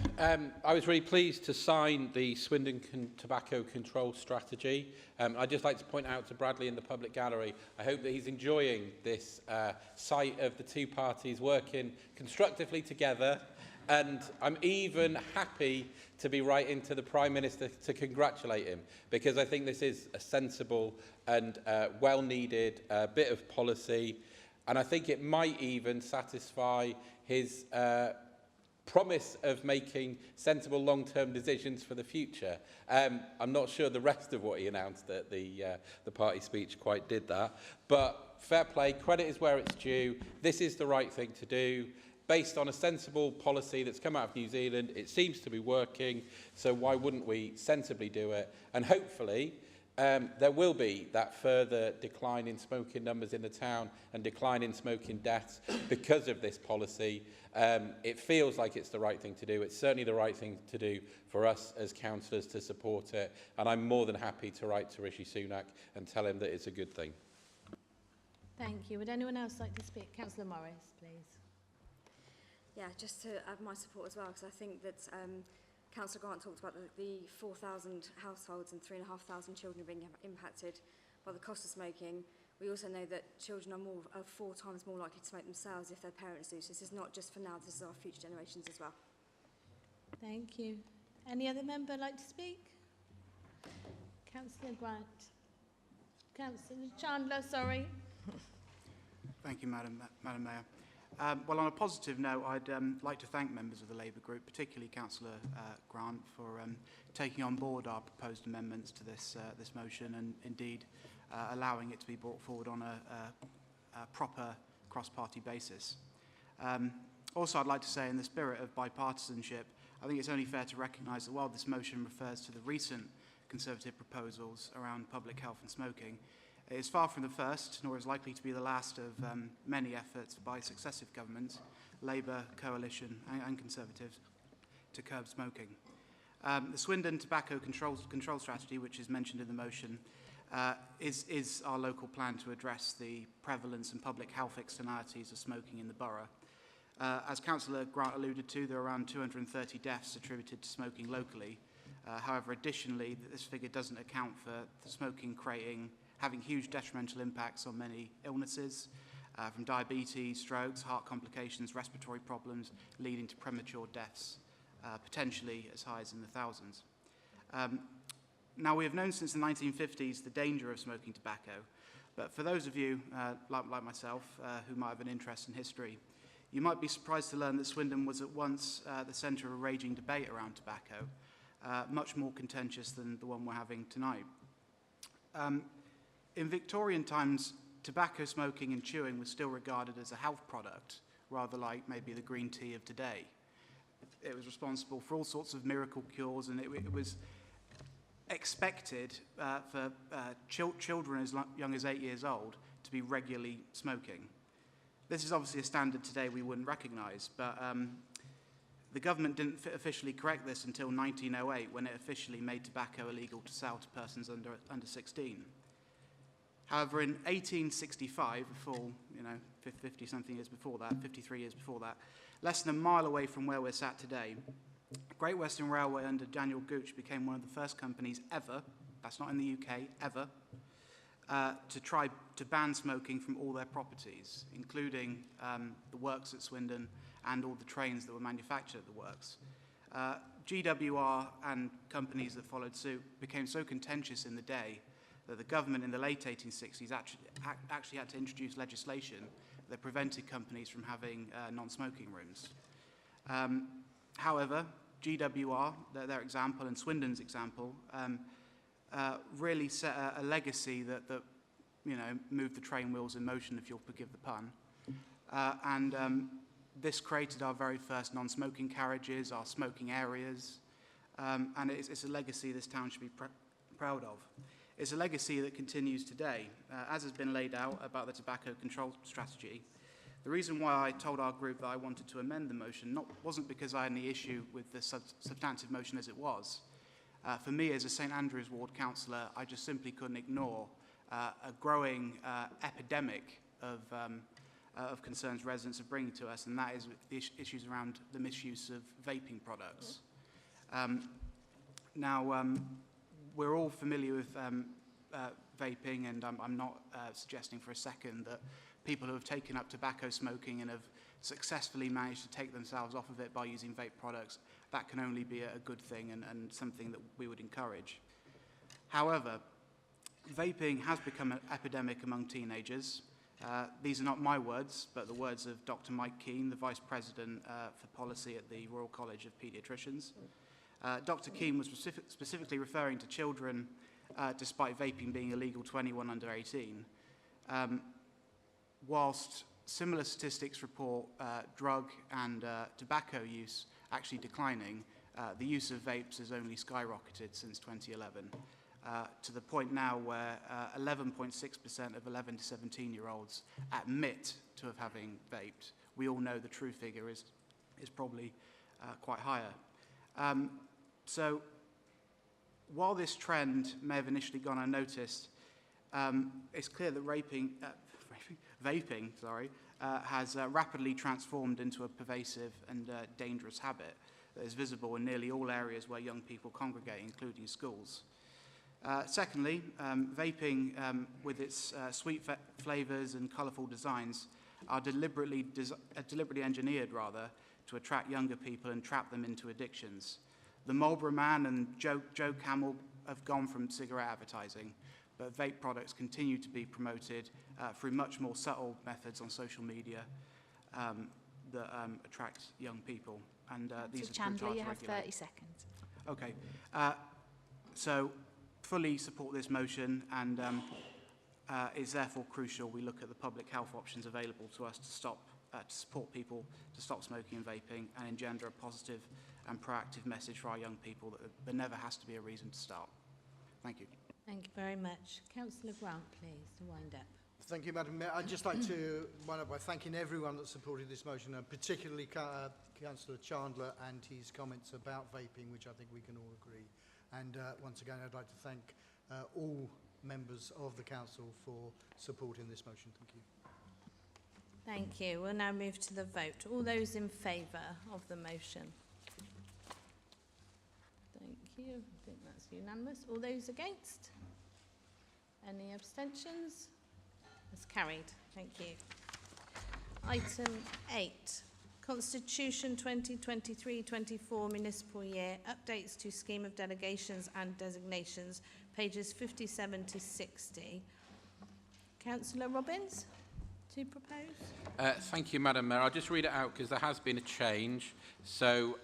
Speaker 3: I was really pleased to sign the Swindon Tobacco Control Strategy. I'd just like to point out to Bradley in the public gallery, I hope that he's enjoying this sight of the two parties working constructively together. And I'm even happy to be writing to the Prime Minister to congratulate him, because I think this is a sensible and well-needed bit of policy. And I think it might even satisfy his promise of making sensible long-term decisions for the future. I'm not sure the rest of what he announced at the party speech quite did that, but fair play, credit is where it's due. This is the right thing to do. Based on a sensible policy that's come out of New Zealand, it seems to be working, so why wouldn't we sensibly do it? And hopefully there will be that further decline in smoking numbers in the town and decline in smoking deaths because of this policy. It feels like it's the right thing to do. It's certainly the right thing to do for us as councillors to support it, and I'm more than happy to write to Rishi Sunak and tell him that it's a good thing.
Speaker 1: Thank you. Would anyone else like to speak? Councillor Morris, please.
Speaker 18: Yeah, just to add my support as well, because I think that Councillor Grant talked about the 4,000 households and 3,500 children being impacted by the cost of smoking. We also know that children are 4 times more likely to smoke themselves if their parents do. So this is not just for now, this is our future generations as well.
Speaker 1: Thank you. Any other member like to speak? Councillor Grant. Councillor Chandler, sorry.
Speaker 19: Thank you, Madam Mayor. Well, on a positive note, I'd like to thank members of the Labour Group, particularly Councillor Grant, for taking on board our proposed amendments to this motion and indeed allowing it to be brought forward on a proper cross-party basis. Also, I'd like to say, in the spirit of bipartisanship, I think it's only fair to recognise that while this motion refers to the recent Conservative proposals around public health and smoking, it is far from the first, nor is likely to be the last of many efforts by successive governments, Labour, Coalition and Conservatives, to curb smoking. The Swindon Tobacco Control Strategy, which is mentioned in the motion, is our local plan to address the prevalence and public health externalities of smoking in the borough. As Councillor Grant alluded to, there are around 230 deaths attributed to smoking locally. However, additionally, this figure doesn't account for the smoking having huge detrimental impacts on many illnesses, from diabetes, strokes, heart complications, respiratory problems, leading to premature deaths, potentially as high as in the thousands. Now, we have known since the 1950s the danger of smoking tobacco, but for those of you, like myself, who might have an interest in history, you might be surprised to learn that Swindon was at once the centre of a raging debate around tobacco, much more contentious than the one we're having tonight. In Victorian times, tobacco smoking and chewing was still regarded as a health product, rather like maybe the green tea of today. It was responsible for all sorts of miracle cures, and it was expected for children as young as 8 years old to be regularly smoking. This is obviously a standard today we wouldn't recognise, but the government didn't officially correct this until 1908, when it officially made tobacco illegal to sell to persons under 16. However, in 1865, a full 50-something years before that, 53 years before that, less than a mile away from where we're sat today, Great Western Railway under Daniel Gooch became one of the first companies ever, that's not in the UK, ever, to try to ban smoking from all their properties, including the works at Swindon and all the trains that were manufactured at the works. GWR and companies that followed suit became so contentious in the day that the government in the late 1860s actually had to introduce legislation that prevented companies from having non-smoking rooms. However, GWR, their example, and Swindon's example, really set a legacy that moved the train wheels in motion, if you'll forgive the pun. This created our very first non-smoking carriages, our smoking areas, and it's a legacy this town should be proud of. It's a legacy that continues today, as has been laid out about the tobacco control strategy. The reason why I told our group that I wanted to amend the motion wasn't because I had any issue with the substantive motion as it was. For me, as a St Andrews Ward councillor, I just simply couldn't ignore a growing epidemic of concerns residents are bringing to us, and that is the issues around the misuse of vaping products. We're all familiar with vaping, and I'm not suggesting for a second that people who have taken up tobacco smoking and have successfully managed to take themselves off of it by using vape products, that can only be a good thing and something that we would encourage. However, vaping has become an epidemic among teenagers. These are not my words, but the words of Dr. Mike Keane, the Vice President for Policy at the Royal College of Paediatricians. Dr. Keane was specifically referring to children, despite vaping being illegal to anyone under 18. Whilst similar statistics report drug and tobacco use actually declining, the use of vapes has only skyrocketed since 2011. To the point now where 11.6% of 11 to 17-year-olds admit to having vaped. We all know the true figure is probably quite higher. So while this trend may have initially gone unnoticed, it's clear that vaping has rapidly transformed into a pervasive and dangerous habit that is visible in nearly all areas where young people congregate, including schools. Secondly, vaping with its sweet flavours and colourful designs are deliberately engineered, to attract younger people and trap them into addictions. The Marlboro Man and Joe Camel have gone from cigarette advertising, but vape products continue to be promoted through much more subtle methods on social media that attract young people. And these
Speaker 2: Mr. Chandler, you have 30 seconds.
Speaker 19: Okay. So fully support this motion, and it's therefore crucial we look at the public health options available to us to support people to stop smoking and vaping and engender a positive and proactive message for our young people that there never has to be a reason to start. Thank you.
Speaker 1: Thank you very much. Councillor Grant, please, to wind up.
Speaker 17: Thank you, Madam Mayor. I'd just like to wind up by thanking everyone that supported this motion, and particularly Councillor Chandler and his comments about vaping, which I think we can all agree. And once again, I'd like to thank all members of the council for supporting this motion. Thank you.
Speaker 1: Thank you. We'll now move to the vote. All those in favour of the motion? Thank you. I think that's unanimous. All those against? Any abstentions? That's carried. Thank you. Item 8. Constitution 2023-24 municipal year updates to scheme of delegations and designations, pages 57 to 60. Councillor Robbins, to propose?
Speaker 3: Thank you, Madam Mayor. I'll just read it out because there has been a change. So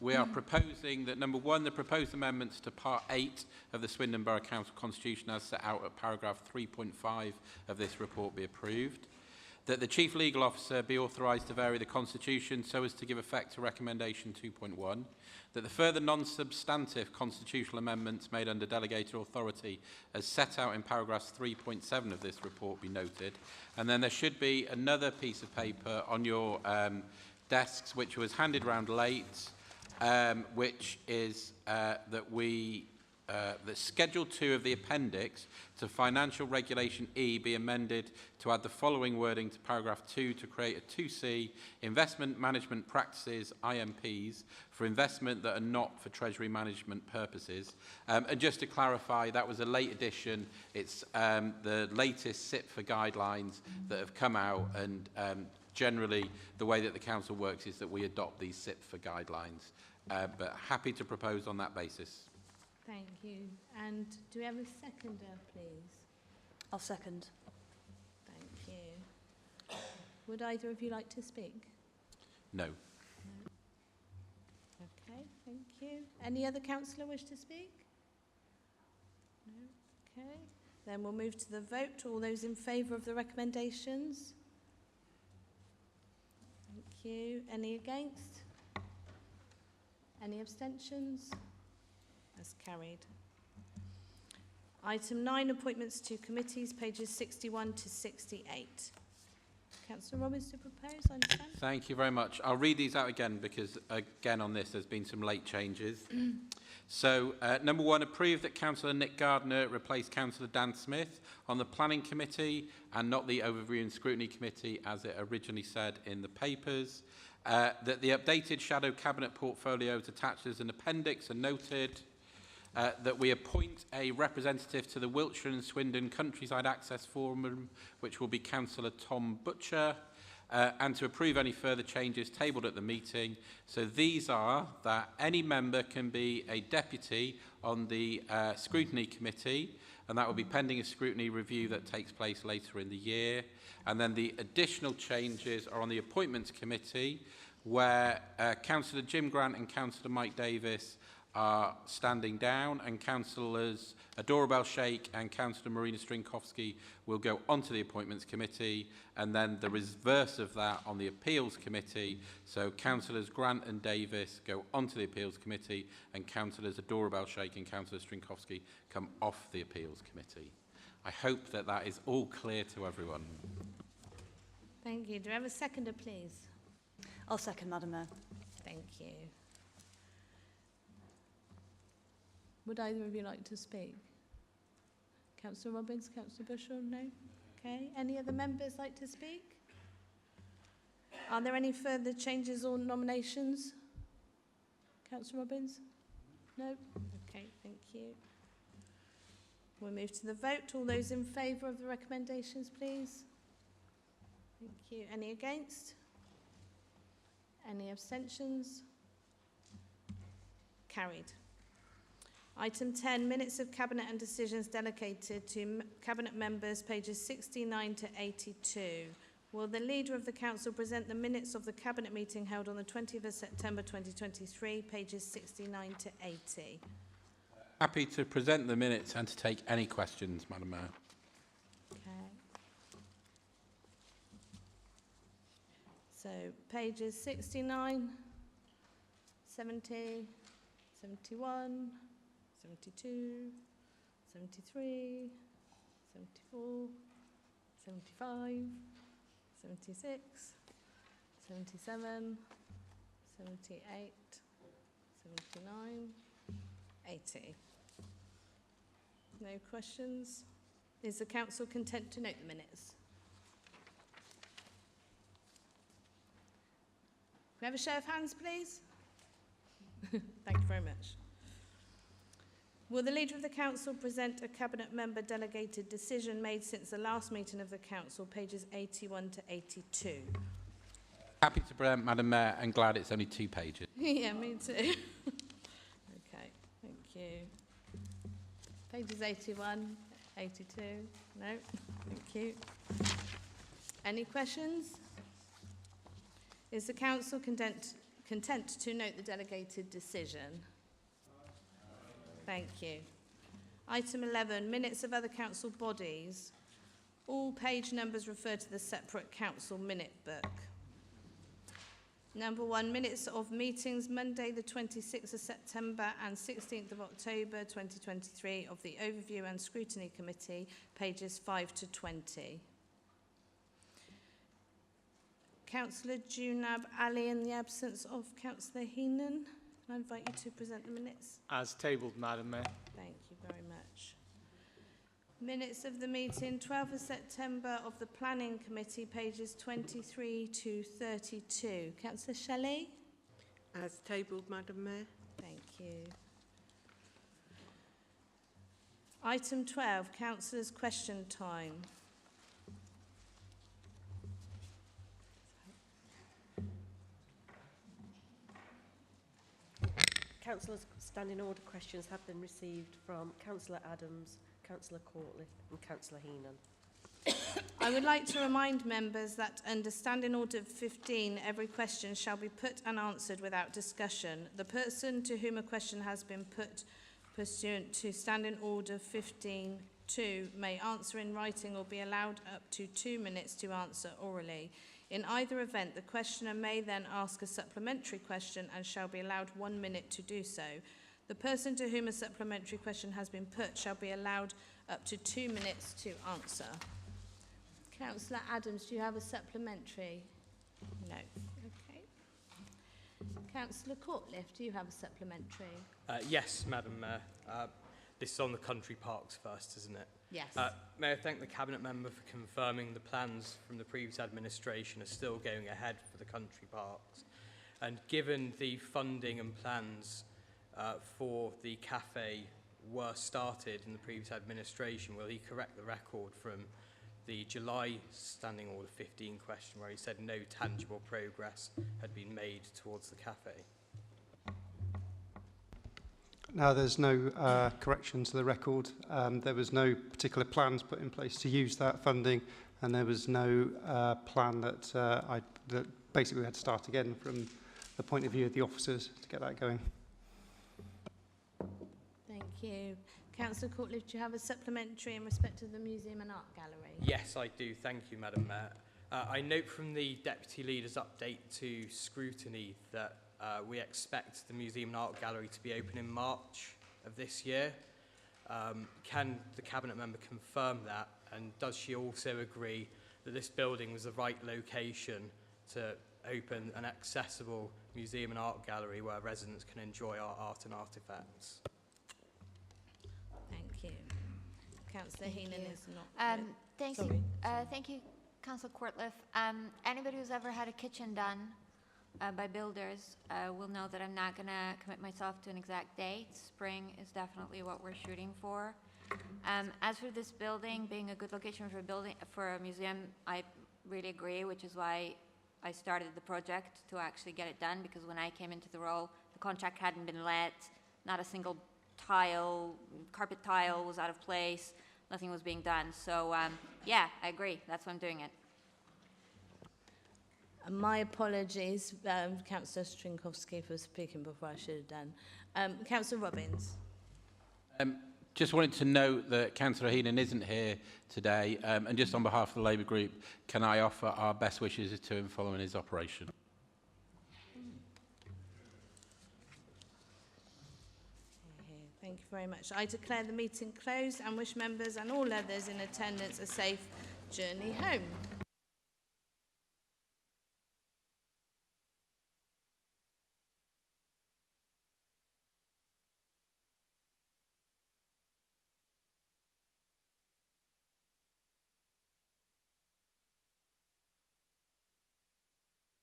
Speaker 3: we are proposing that, number one, the proposed amendments to Part 8 of the Swindon Borough Council Constitution as set out at paragraph 3.5 of this report be approved. That the Chief Legal Officer be authorised to vary the Constitution so as to give effect to Recommendation 2.1, that the further non-substantive constitutional amendments made under delegated authority as set out in paragraphs 3.7 of this report be noted, and then there should be another piece of paper on your desks which was handed round late, which is that we that Schedule 2 of the appendix to Financial Regulation E be amended to add the following wording to paragraph 2 to create a 2C, Investment Management Practices, IMPs, for investment that are not for Treasury management purposes. And just to clarify, that was a late addition. It's the latest SIPFA guidelines that have come out, and generally the way that the Council works is that we adopt these SIPFA guidelines. But happy to propose on that basis.
Speaker 1: Thank you. And do we have a seconder, please?
Speaker 7: I'll second.
Speaker 1: Thank you. Would either of you like to speak?
Speaker 3: No.
Speaker 1: No. Okay, thank you. Any other councillor wish to speak? No. Okay. Then we'll move to the vote. All those in favour of the recommendations? Thank you. Any against? Any abstentions? That's carried. Item 9, appointments to committees, pages 61 to 68. Councillor Robbins to propose, I understand.
Speaker 3: Thank you very much. I'll read these out again because, again, on this, there's been some late changes. So, number 1, approve that Councillor Nick Gardner replace Councillor Dan Smith on the Planning Committee and not the Overview and Scrutiny Committee, as it originally said in the papers. That the updated Shadow Cabinet portfolios attached as an appendix are noted. That we appoint a representative to the Wiltshire and Swindon Countryside Access Forum, which will be Councillor Tom Butcher, and to approve any further changes tabled at the meeting. So these are that any member can be a deputy on the Scrutiny Committee, and that will be pending a scrutiny review that takes place later in the year. And then the additional changes are on the Appointments Committee, where Councillor Jim Grant and Councillor Mike Davis are standing down, and Councillors Adorabel Sheikh and Councillor Marina Strinkowski will go onto the Appointments Committee, and then the reverse of that on the Appeals Committee. So Councillors Grant and Davis go onto the Appeals Committee, and Councillors Adorabel Sheikh and Councillor Strinkowski come off the Appeals Committee. I hope that that is all clear to everyone.
Speaker 1: Thank you. Do I have a seconder, please?
Speaker 7: I'll second, Madam Mayor.
Speaker 1: Thank you. Would either of you like to speak? Councillor Robbins, Councillor Bushell? No? Okay. Any other members like to speak? Are there any further changes or nominations? Councillor Robbins? No? Okay, thank you. We'll move to the vote. All those in favour of the recommendations, please. Thank you. Any against? Any abstentions? Carried. Item 10, minutes of Cabinet and decisions delegated to Cabinet members, pages 69 to 82. Will the Leader of the Council present the minutes of the Cabinet meeting held on the 20th of September 2023, pages 69 to 80?
Speaker 3: Happy to present the minutes and to take any questions, Madam Mayor.
Speaker 1: Okay. So, pages 69, 70, 71, 72, 73, 74, 75, 76, 77, 78, 79, 80. No questions? Is the Council content to note the minutes? Can we have a show of hands, please? Thank you very much. Will the Leader of the Council present a Cabinet member delegated decision made since the last meeting of the Council, pages 81 to 82?
Speaker 3: Happy to present, Madam Mayor, and glad it's only 2 pages.
Speaker 1: Yeah, me too. Okay, thank you. Pages 81, 82, no, thank you. Any questions? Is the Council content to note the delegated decision? Thank you. Item 11, minutes of other council bodies. All page numbers refer to the separate council minute book. Number 1, minutes of meetings Monday the 26th of September and 16th of October 2023 of the Overview and Scrutiny Committee, pages 5 to 20. Councillor Junab Ali in the absence of Councillor Heenan. Can I invite you to present the minutes?
Speaker 10: As tabled, Madam Mayor.
Speaker 1: Thank you very much. Minutes of the meeting, 12th of September of the Planning Committee, pages 23 to 32. Councillor Shelley?
Speaker 8: As tabled, Madam Mayor.
Speaker 1: Thank you. Item 12, Councillors' question time.
Speaker 8: Councillors' standing order questions have been received from Councillor Adams, Councillor Courtliff and Councillor Heenan.
Speaker 1: I would like to remind members that under Standing Order 15, every question shall be put and answered without discussion. The person to whom a question has been put pursuant to Standing Order 15(2) may answer in writing or be allowed up to 2 minutes to answer orally. In either event, the questioner may then ask a supplementary question and shall be allowed 1 minute to do so. The person to whom a supplementary question has been put shall be allowed up to 2 minutes to answer. Councillor Adams, do you have a supplementary? No. Okay. Councillor Courtliff, do you have a supplementary?
Speaker 10: Yes, Madam Mayor. This is on the country parks first, isn't it?
Speaker 1: Yes.
Speaker 10: May I thank the Cabinet Member for confirming the plans from the previous administration are still going ahead for the country parks. And given the funding and plans for the cafe were started in the previous administration, will he correct the record from the July Standing Order 15 question where he said no tangible progress had been made towards the cafe?
Speaker 20: No, there's no correction to the record. There was no particular plans put in place to use that funding, and there was no plan that, that basically we had to start again from the point of view of the officers to get that going.
Speaker 1: Thank you. Councillor Courtliff, do you have a supplementary in respect of the Museum and Art Gallery?
Speaker 10: Yes, I do. Thank you, Madam Mayor. I note from the Deputy Leader's update to scrutiny that we expect the Museum and Art Gallery to be open in March of this year. Can the Cabinet Member confirm that? And does she also agree that this building was the right location to open an accessible Museum and Art Gallery where residents can enjoy our art and artefacts?
Speaker 1: Thank you. Councillor Heenan is not...
Speaker 21: Thank you, Councillor Courtliff. Anybody who's ever had a kitchen done by builders will know that I'm not going to commit myself to an exact date. Spring is definitely what we're shooting for. As for this building being a good location for a museum, I really agree, which is why I started the project to actually get it done, because when I came into the role, the contract hadn't been let, not a single carpet tile was out of place, nothing was being done. So yeah, I agree, that's why I'm doing it.
Speaker 1: My apologies, Councillor Strinkowski, for speaking before I should have done. Councillor Robbins.
Speaker 3: Just wanted to note that Councillor Heenan isn't here today, and just on behalf of the Labour Group, can I offer our best wishes to him following his operation?
Speaker 1: Thank you very much. I declare the meeting closed and wish members and all others in attendance a safe journey home.